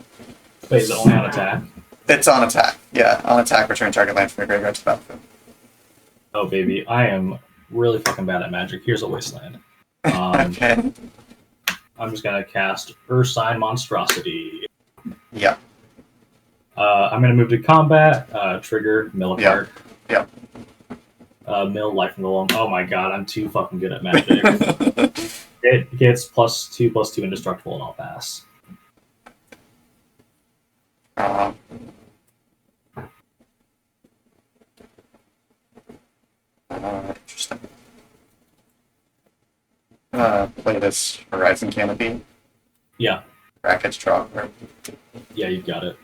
Wait, is it only on attack? It's on attack. Yeah, on attack, return target land from your graveyard to the battlefield. Oh baby, I am really fucking bad at Magic. Here's a Wasteland. Okay. I'm just gonna cast Ursine Monstrosity. Yeah. I'm gonna move to combat. Trigger mill a Yeah. card. Yeah. Mill life and golem. Oh my god, I'm too fucking good at Magic. It gets +2/+2 indestructible, and I'll pass. Interesting. Play this Horizon Canopy. Yeah, Brackets draw. Or yeah, you've got it.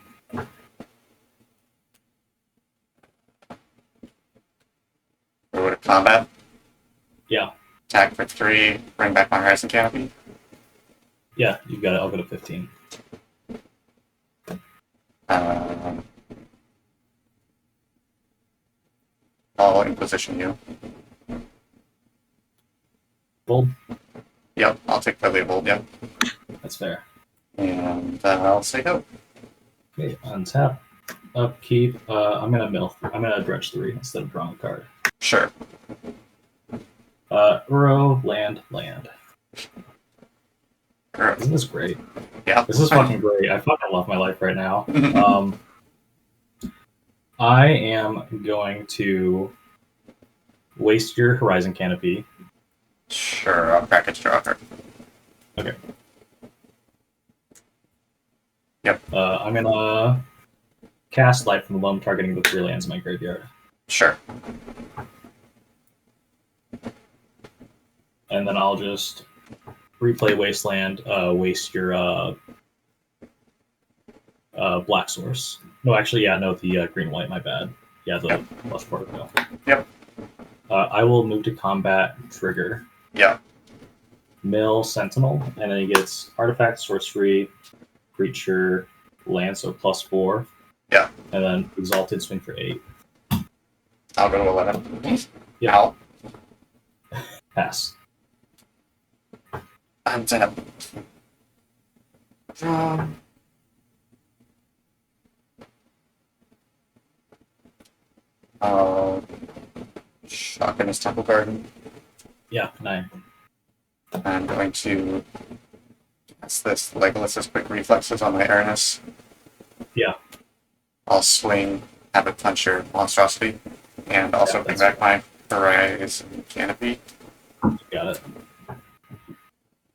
go to combat. Yeah, Attack for 3. Bring back my Horizon Canopy. yeah, you've got it. I'll go to 15. I'll Inquisition you. Bold. Yep. I'll take the label, yeah. That's fair. And I'll say go. Okay, untap, upkeep. I'm gonna dredge 3 instead of drawing a card. Sure. Uro, land. Sure. Isn't this great? Yeah. This is fucking great. I fucking love my life right now. I am going to waste your Horizon Canopy. Sure, I'll package draw her. Okay. Yep. I'm gonna cast Light from the Loam, targeting the 3 lands in my graveyard. Sure. And then I'll just replay Wasteland, waste your Black Source. No, actually, yeah, no, the green-white, my bad. Yeah, the plus particle. Yep. I will move to combat, trigger. Yeah. Mill Sentinel, and then he gets artifact, sorcery, creature, land, so +4. Yeah. And then exalted, swing for 8. I'll go to 11. Yeah. Ow. Pass. I'm tap. Draw. Shotgun his Temple Garden. Yeah, 9. I'm going to cast this Legolas's quick reflexes on my Aranus. Yeah. I'll swing Habit Puncher Monstrosity, and also Yeah, bring that's back my Horizon Canopy. Got it.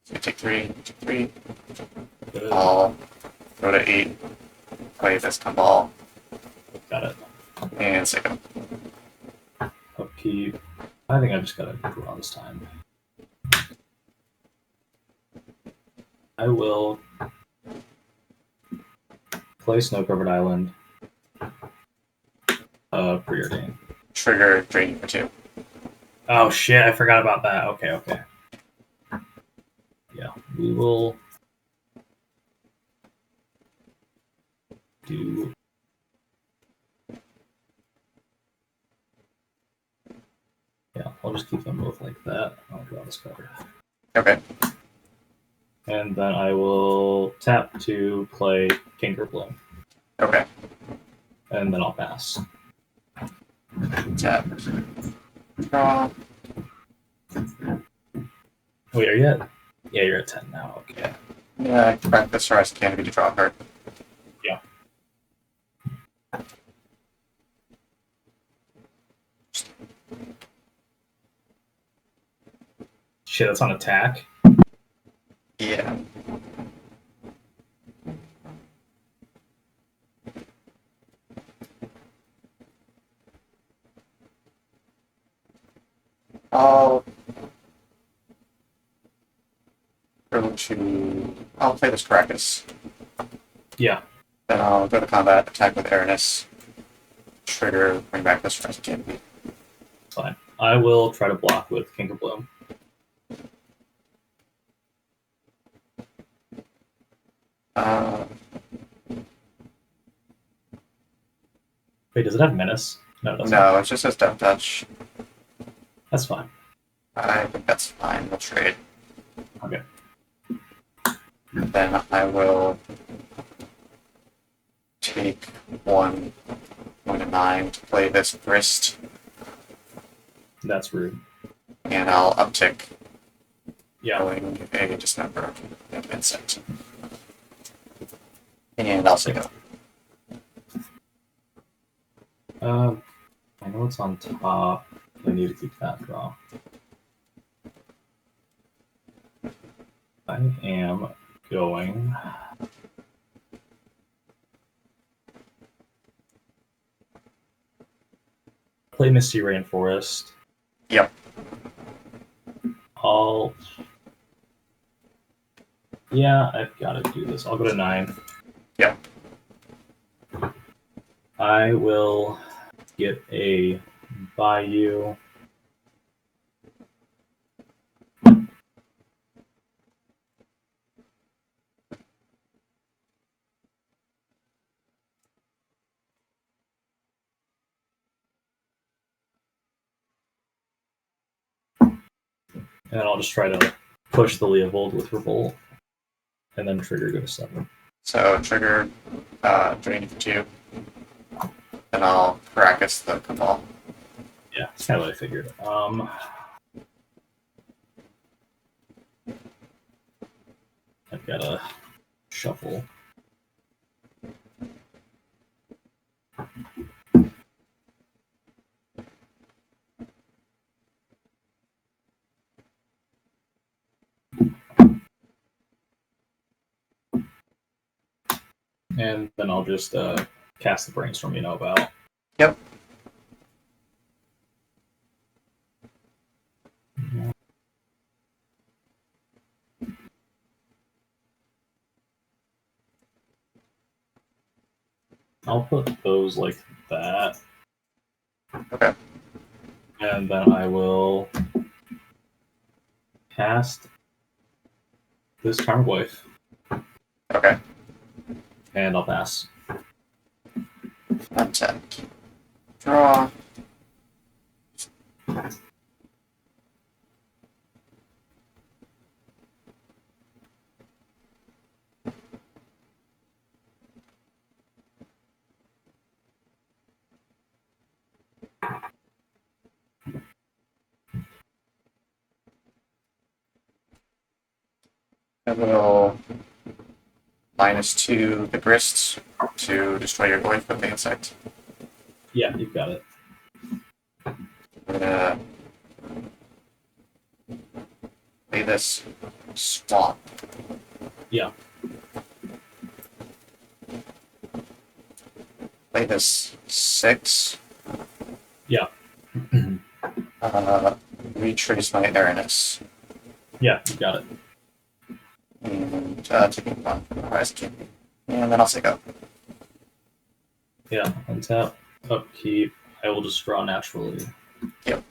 So take 3, take 3. Good. I'll go to 8, play this ball, Got it. and say go. Upkeep. I think I just gotta draw this time. I will play Snow-Covered Island. Preordain. Trigger Drain for 2. Oh shit, I forgot about that. Okay. Yeah, we will do. Yeah, I'll just keep them both like that. I'll draw this card. Okay. And then I will tap to play Kinker Bloom. Okay. And then I'll pass. Tap. Draw. Wait, are you at? Yeah, you're at 10 now. Okay. Yeah, I crack this Horizon Canopy to draw a card. Yeah. Shit, that's on attack. Yeah. I'll play this Caracas. Yeah. Then I'll go to combat, attack with Aranus, trigger, bring back this Horizon Canopy. Fine. I will try to block with Kinker Bloom. Wait, does it have Menace? No, it doesn't. No, it just says Death Touch. That's fine. I think that's fine. We'll trade. Okay. Then I will take 1 point of 9 to play this Grist, That's rude. and I'll uptick, Yeah. going a Dismember of Insect. And I'll say go. I know it's on top. I need to keep that draw. I am going. Play Misty Rainforest. Yep. Yeah, I've got to do this. I'll go to 9. Yep. I will get a Bayou. And then I'll just try to push the Leovold with Revolt, and then trigger go to 7. So trigger drain for 2. Then I'll practice the Cabal. Yeah, that's kind of what I figured. I've got to shuffle. And then I'll just cast the Brainstorm you know about. Yep. I'll put those like that. Okay. And then I will cast this Charmed Wife. Okay. And I'll pass. Untap. Draw. I will -2 the grist to destroy your void with the insect. Yeah, you've got it. I'm gonna play this swamp. Yeah. Play this 6. Yeah. Retrace my Aranus. Yeah, you got it. And taking 1 from the Horizon Canopy. And then I'll say go. Yeah, untap, upkeep. I will just draw naturally. Yep.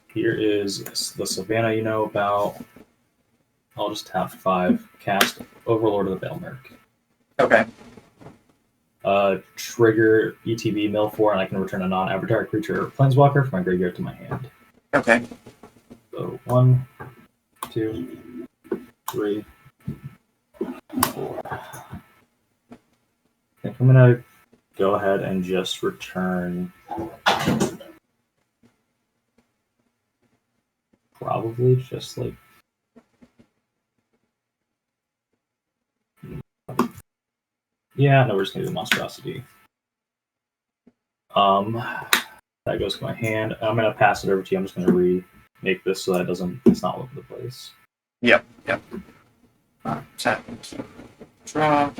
Here is the Savannah you know about. I'll just tap 5, cast Overlord of the Baelmerk. Okay. Trigger ETB mill 4, and I can return a non-avatar creature or planeswalker from my graveyard to my hand. Okay. So 1, 2, 3, 4. I think I'm gonna go ahead and just return probably just like no, we're just gonna do the monstrosity. That goes to my hand. I'm gonna pass it over to you. I'm just gonna remake this so that it's not all over the place. Yep. Tap. Draw.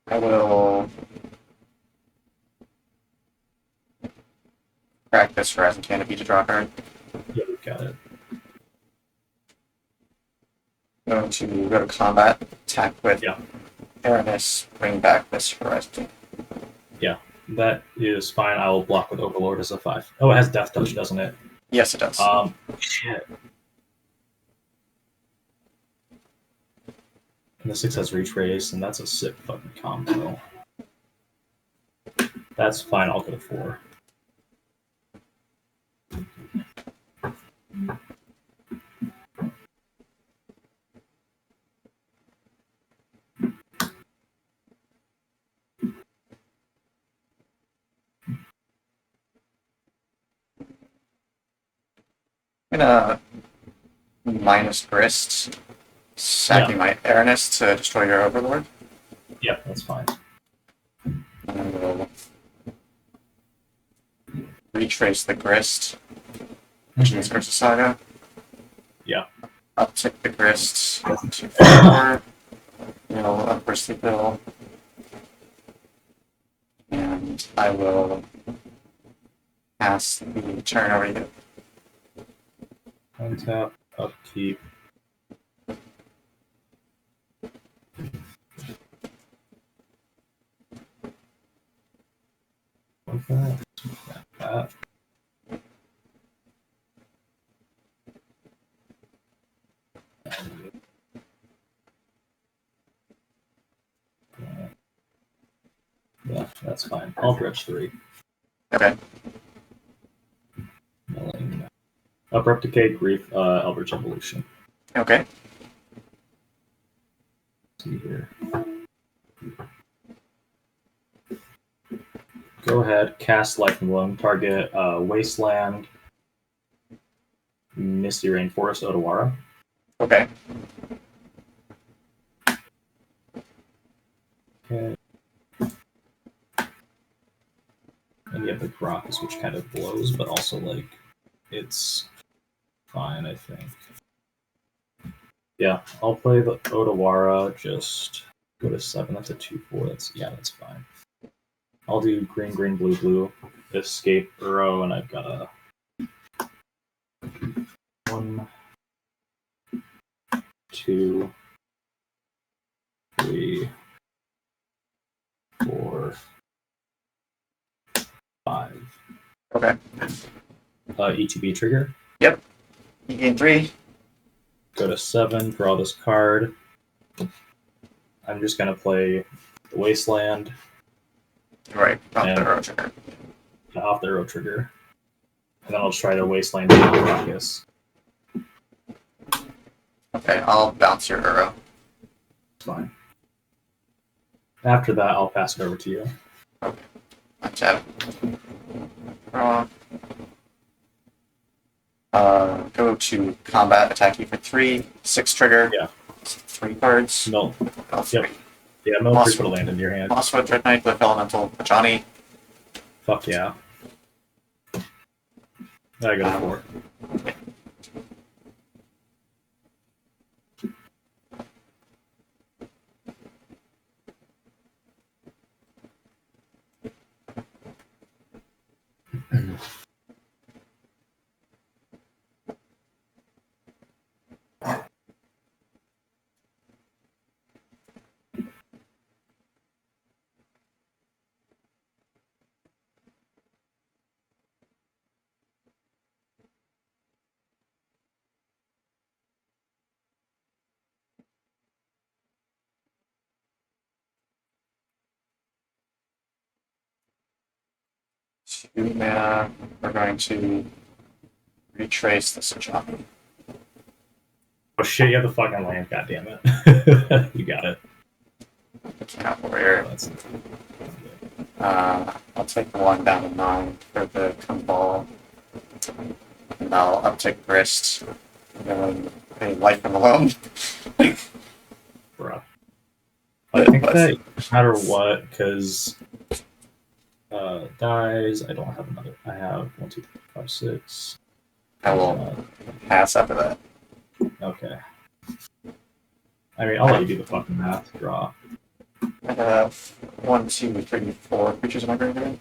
I will practice Horizon Canopy to draw a card. Yeah, we've got it. Going to go to combat, attack with Yeah. Aranus, bring back this Horizon Canopy. That is fine. I will block with Overlord as a 5. Oh, it has Death Touch, doesn't it? Yes, it does. Shit. And the 6 has Retrace, and that's a sick fucking combo. That's fine. I'll go to 4. I'm gonna minus grist, sacking my Aranus to destroy your Overlord. Yeah, that's fine. And I will retrace the grist, which is Ursa Saga. Yeah. Uptick the grist to 4. Upwards the bill. And I will pass the turn over to you. Untap, upkeep. Like that. That. that's fine. I'll dredge 3. Okay. Milling. Abrupt Decay, Grief, Eldritch Evolution. Okay. Let's see here. Go ahead, cast Lightning Bloom, target Wasteland, Misty Rainforest, Odawara. Okay. Okay. And you have the Grockus, which kind of blows, but also, like, it's fine, I think. Yeah, I'll play the Odawara, just go to 7, that's a 2/4, that's fine. I'll do green, green, blue, blue, escape Uro, and I've got a 1, 2, 3, 4, 5. Okay. ETB trigger. Yep. You gain 3. Go to 7, draw this card. I'm just going to play the Wasteland. Right. Not And- the arrow trigger. Off the arrow trigger. And then I'll try to Wasteland and Grockus. Okay, I'll bounce your arrow. It's fine. After that, I'll pass it over to you. Untap. Draw. Go to combat, attack you for 3. 6 trigger. Yeah. 3 cards. Mill. Oh, 3. Yep. Yeah, Mill Moss- put a land into your hand. Mosswood, Dread Knight, Glyph Elemental, Johnny. Fuck yeah. I go to 4. Two mana. We're going to retrace this Johnny. Oh shit, you have the fucking land, goddammit. You got it. Cat Warrior. That's I'll take 1 down to 9 for the Kumbal. And I'll uptick Wrist. And then pay Life from Alone. rough. I think that no matter what, because dies, I don't have another. I have 1, 2, 3, 4, 5, 6. I will pass after that. Okay. I mean, I'll let you do the fucking math. Draw. I have 1, 2, 3, 4 creatures in my graveyard.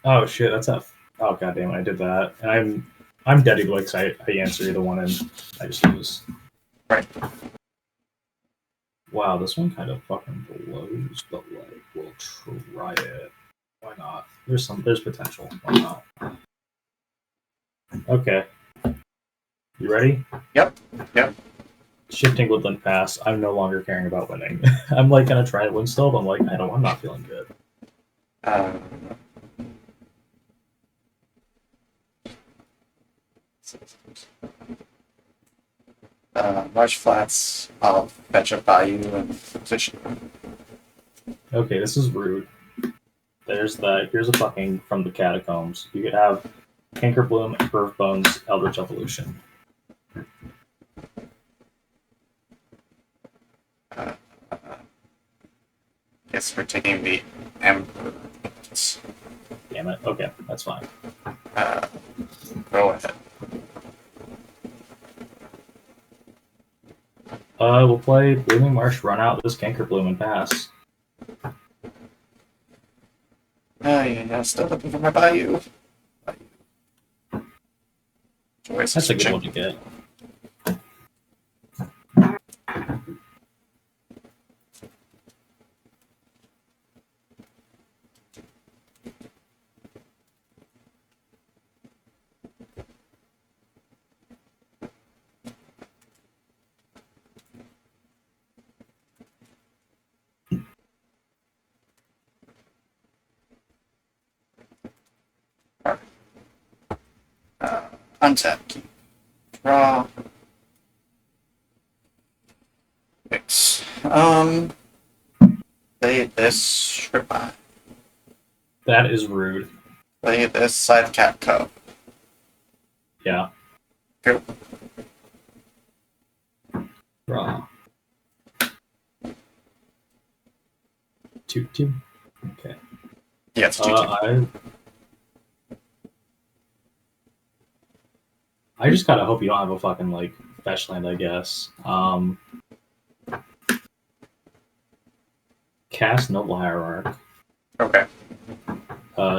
Oh shit, that's a. Oh goddamn, I did that, and I'm dead eagle because I answer either one and I just lose. Right. Wow, this one kind of fucking blows, but like we'll try it. Why not? There's potential. Why not? Okay. You ready? Yep. Shifting Woodland Pass. I'm no longer caring about winning. I'm like gonna try to win still, but I'm like I'm not feeling good. Marsh Flats, I'll fetch a value and position. Okay, this is rude. There's that. Here's a fucking from the catacombs. You could have Cankerbloom, Birth Bones, Eldritch Evolution. Guess we're taking the Emperor. Damn it. Okay, that's fine. Go ahead. We'll play Blooming Marsh, run out this Cankerbloom and pass. Yeah, still looking for my value. Choice That's a good check. one to get. Untap key. Draw. Fix. Play this strip eye. That is rude. Play this side cat cub. Yeah. Go. Draw. 2/2. Okay. Yeah, it's 2/2. I just gotta hope you don't have a fucking like fetch land, I guess. Cast Noble Hierarch. Okay.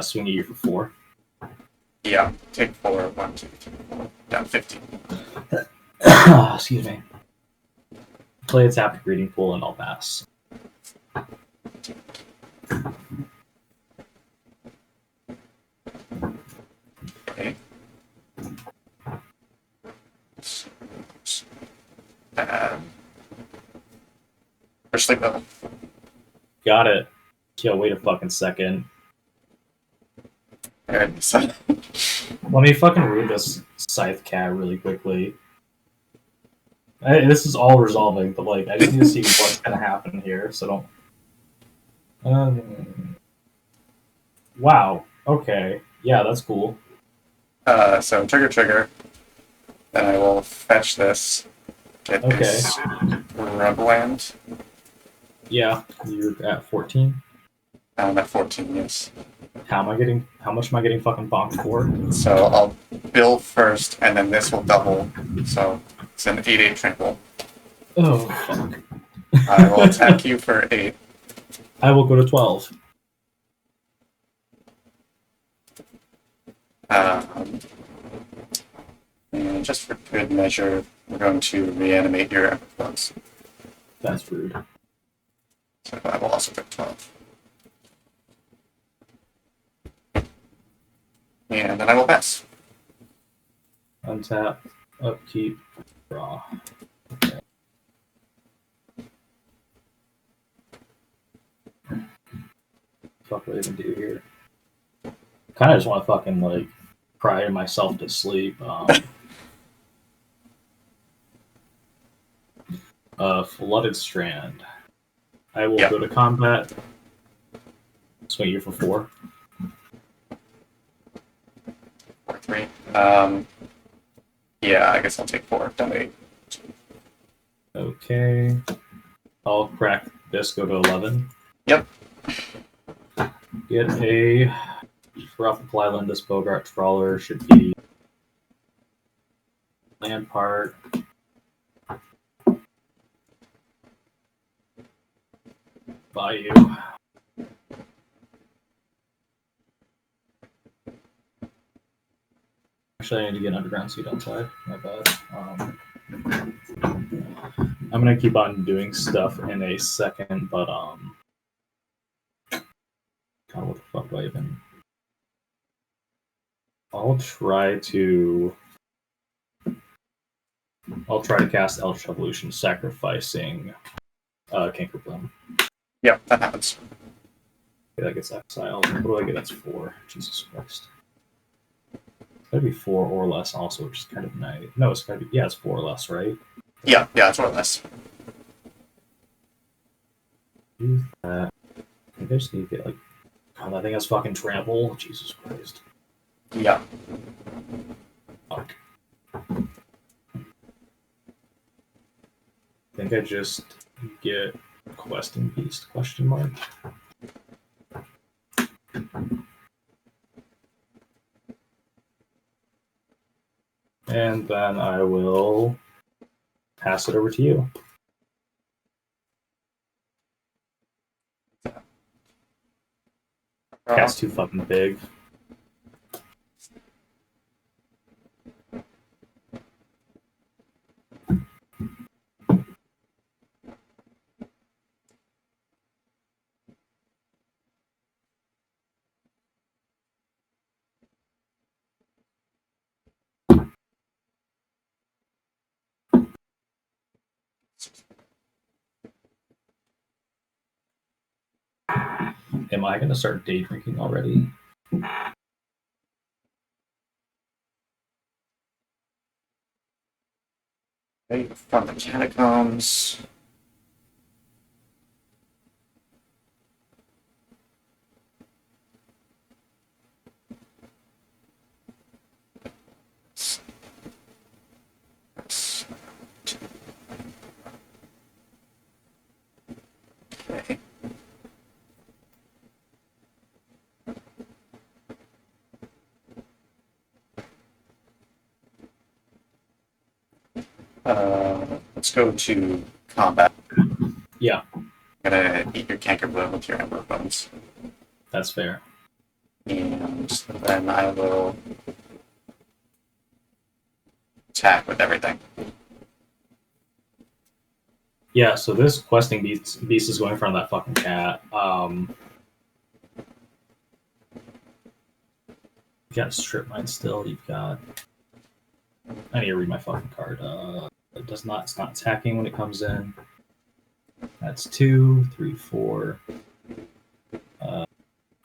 Swing at you for 4. Yeah. Take 4. 1, 2, 3, 4. Down 15. Excuse me. Play a tapped breeding pool and I'll pass. Okay. First sleep level. Got it. Yo, wait a fucking second. Alright, so Let me fucking read this Scythe Cat really quickly. This is all resolving, but like I just need to see what's gonna happen here, so don't. Wow. Okay. Yeah, that's cool. so trigger. Then I will fetch this. Get this rub land. Yeah, you're at 14. I'm at 14, yes. How much am I getting fucking bonked for? So I'll build first, and then this will double. So it's an 8/8 trample. Oh fuck. I will attack you for 8. I will go to 12. And just for good measure, we're going to reanimate your Everflux. That's rude. So I will also pick 12. And then I will pass. Untap, upkeep, draw. Okay. Fuck, what do I even do here? Kind of just want to fucking like cry myself to sleep. Flooded Strand. I will go to combat. Swing you for 4. 4, 3. Yeah, I guess I'll take 4. Down to 8. Okay. I'll crack this, go to 11. Yep. Get a Tropical Island. This Bogart Trawler should be land part. Bayou. Actually, I need to get an underground seat outside. My bad. I'm gonna keep on doing stuff in a second, but God, what the fuck do I even? I'll try to cast Eldritch Evolution, sacrificing Cankerbloom. Yep, that happens. Okay, that gets exiled. What do I get? That's 4. Jesus Christ. It's gotta be 4 or less, also, which is kind of nice. No, it's gotta be. Yeah, it's 4 or less, right? Yeah, it's more or less. Do that. I think I just need to get like. God, that thing has fucking trample. Jesus Christ. Yeah. Fuck. I think I just get Questing Beast ? And then I will pass it over to you. Cat's too fucking big. Am I gonna start day drinking already? Right from the catacombs. Okay. Let's go to combat. Yeah, I'm gonna eat your canker bloom with your ember bones. that's fair. And then I will attack with everything. Yeah, so this questing beast is going in front of that fucking cat. You've got strip mine still. You've got. I need to read my fucking card. It does not. It's not attacking when it comes in. That's 2, 3, 4,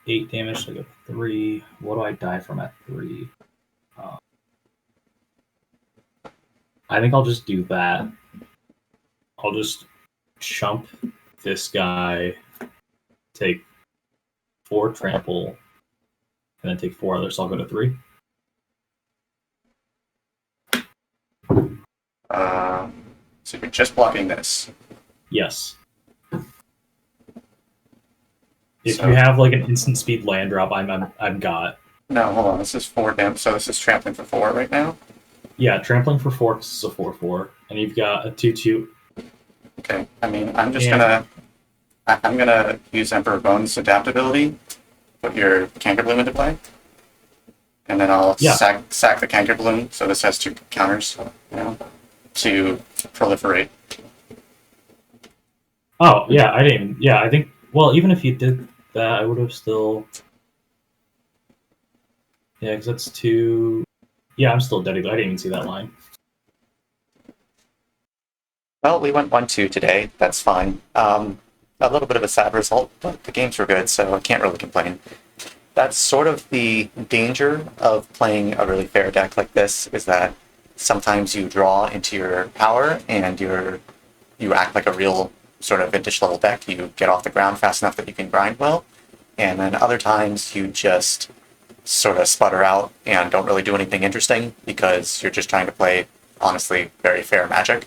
8 damage. So I go 3. What do I die from at 3? I think I'll just do that. I'll just chump this guy, take 4 trample, and then take 4 others. So I'll go to 3. So you're just blocking this. Yes. If So- you have like an instant speed land drop, I'm got. No, hold on. This is 4 damage. So this is trampling for 4 right now. Yeah, trampling for 4 because it's a 4/4, and you've got a 2/2. Okay. I mean, I'm just Yeah. I'm gonna use Emperor Bones adaptability, put your Canker Bloom into play, and then I'll Yeah. sack the Canker Bloom. So this has 2 counters, to proliferate. Oh yeah, I didn't. Yeah, I think. Well, even if you did that, I would have still. Yeah, because that's 2. Yeah, I'm still dead. I didn't even see that line. Well, we went 1-2 today. That's fine. A little bit of a sad result, but the games were good, so I can't really complain. That's sort of the danger of playing a really fair deck like this, is that sometimes you draw into your power and you act like a real sort of vintage level deck. You get off the ground fast enough that you can grind well, and then other times you just sort of sputter out and don't really do anything interesting because you're just trying to play, honestly, very fair Magic.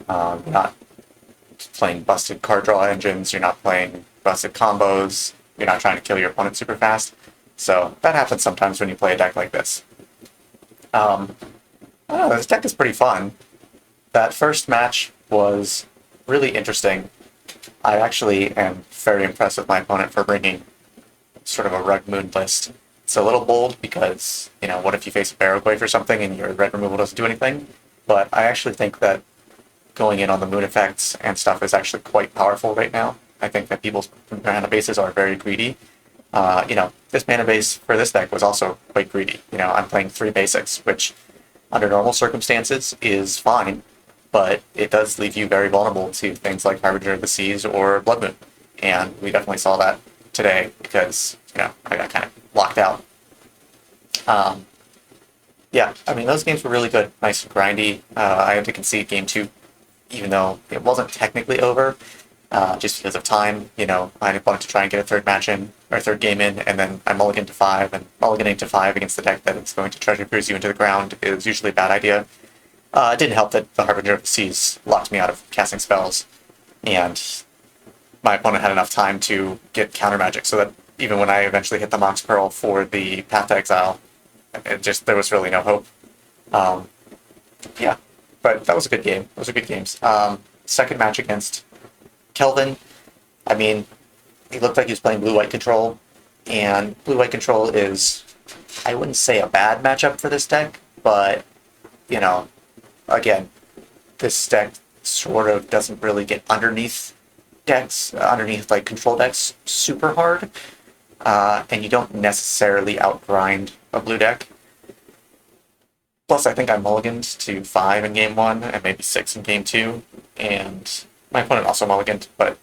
You're not playing busted card draw engines, you're not playing busted combos, you're not trying to kill your opponent super fast. So that happens sometimes when you play a deck like this. I don't know, this deck is pretty fun. That first match was really interesting. I actually am very impressed with my opponent for bringing sort of a RUG Moon list. It's a little bold because, what if you face a Barrowglaive or something and your red removal doesn't do anything? But I actually think that going in on the moon effects and stuff is actually quite powerful right now. I think that people's mana bases are very greedy. This mana base for this deck was also quite greedy. I'm playing 3 basics, which under normal circumstances is fine, but it does leave you very vulnerable to things like Harbinger of the Seas or Blood Moon. And we definitely saw that today because, I got kind of locked out. Those games were really good, nice and grindy. I had to concede game 2, even though it wasn't technically over, just because of time. I wanted to try and get a third game in, and then I mulliganed to 5, and mulliganing to 5 against the deck that is going to treasure cruise you into the ground is usually a bad idea. It didn't help that the Harbinger of the Seas locked me out of casting spells, and my opponent had enough time to get counter magic, so that even when I eventually hit the Mox Pearl for the Path to Exile, there was really no hope. But that was a good game. Those were good games. Second match against Kelvin, he looked like he was playing blue-white control, and blue-white control is, I wouldn't say a bad matchup for this deck, but, again, this deck sort of doesn't really get underneath like control decks super hard, and you don't necessarily outgrind a blue deck. Plus, I think I mulliganed to 5 in game 1 and maybe 6 in game 2, and my opponent also mulliganed, but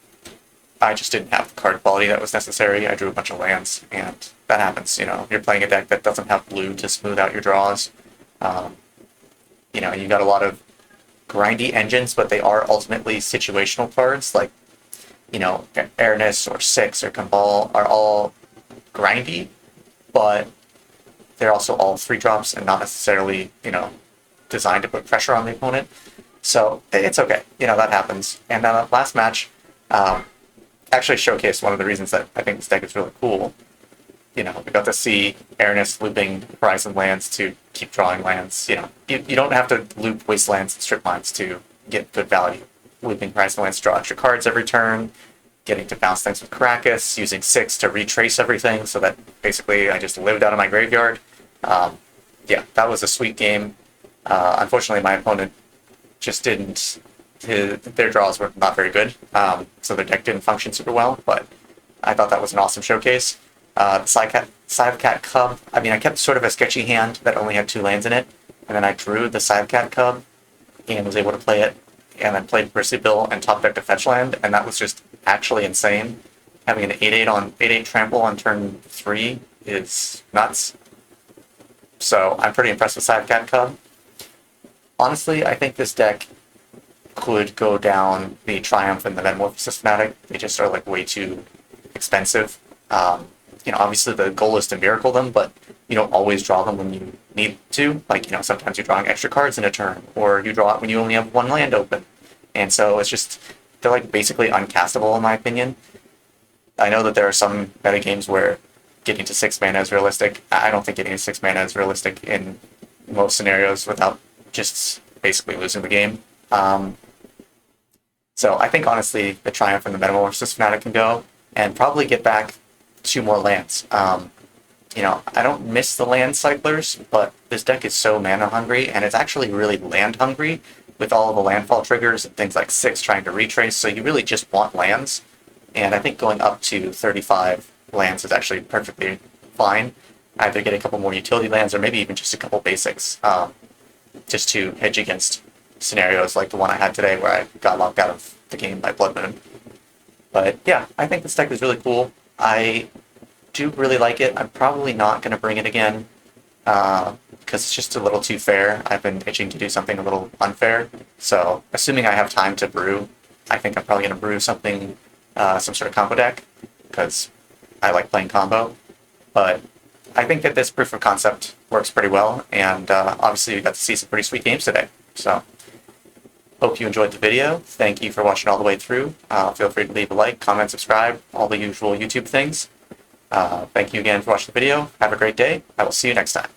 I just didn't have the card quality that was necessary. I drew a bunch of lands, and that happens. You're playing a deck that doesn't have blue to smooth out your draws. You got a lot of grindy engines, but they are ultimately situational cards, like, you know, Airness or Six or Gumball are all grindy, but they're also all 3-drops and not necessarily, you know, designed to put pressure on the opponent. So it's okay. You know, that happens. And last match actually showcased one of the reasons that I think this deck is really cool. You know, we got to see Airness looping Horizon lands to keep drawing lands. You know, you don't have to loop Wastelands and Strip Mines to get good value. Looping Horizon lands to draw extra cards every turn, getting to bounce things with Caracas, using 6 to retrace everything so that basically I just lived out of my graveyard. Yeah, that was a sweet game. Unfortunately, my opponent just didn't... their draws were not very good, so their deck didn't function super well, but I thought that was an awesome showcase. The Scythecat Cub, I mean, I kept sort of a sketchy hand that only had 2 lands in it, and then I drew the Scythecat Cub and was able to play it, and then played Mercy Bill and top deck to fetch land, and that was just actually insane. Having an 8/8 trample on turn 3 is nuts. So I'm pretty impressed with Scythecat Cub. Honestly, I think this deck could go down the Triumph and the Metamorphosis Fanatic. They just are like way too expensive. You know, obviously the goal is to miracle them, but you don't always draw them when you need to. Like, you know, sometimes you're drawing extra cards in a turn, or you draw it when you only have 1 land open. And so it's just, they're like basically uncastable in my opinion. I know that there are some meta games where getting to 6 mana is realistic. I don't think getting to 6 mana is realistic in most scenarios without just basically losing the game. So I think honestly the Triumph and the Metamorphosis Fanatic can go, and probably get back 2 more lands. You know, I don't miss the land cyclers, but this deck is so mana hungry, and it's actually really land hungry with all of the landfall triggers and things like 6 trying to retrace, so you really just want lands. And I think going up to 35 lands is actually perfectly fine. Either get a couple more utility lands or maybe even just a couple basics, just to hedge against scenarios like the one I had today where I got locked out of the game by Blood Moon. But yeah, I think this deck is really cool. I do really like it. I'm probably not going to bring it again because it's just a little too fair. I've been itching to do something a little unfair. So assuming I have time to brew, I think I'm probably going to brew something, some sort of combo deck, because I like playing combo. But I think that this proof of concept works pretty well, and obviously you got to see some pretty sweet games today. So hope you enjoyed the video. Thank you for watching all the way through. Feel free to leave a like, comment, subscribe, all the usual YouTube things. Thank you again for watching the video. Have a great day. I will see you next time.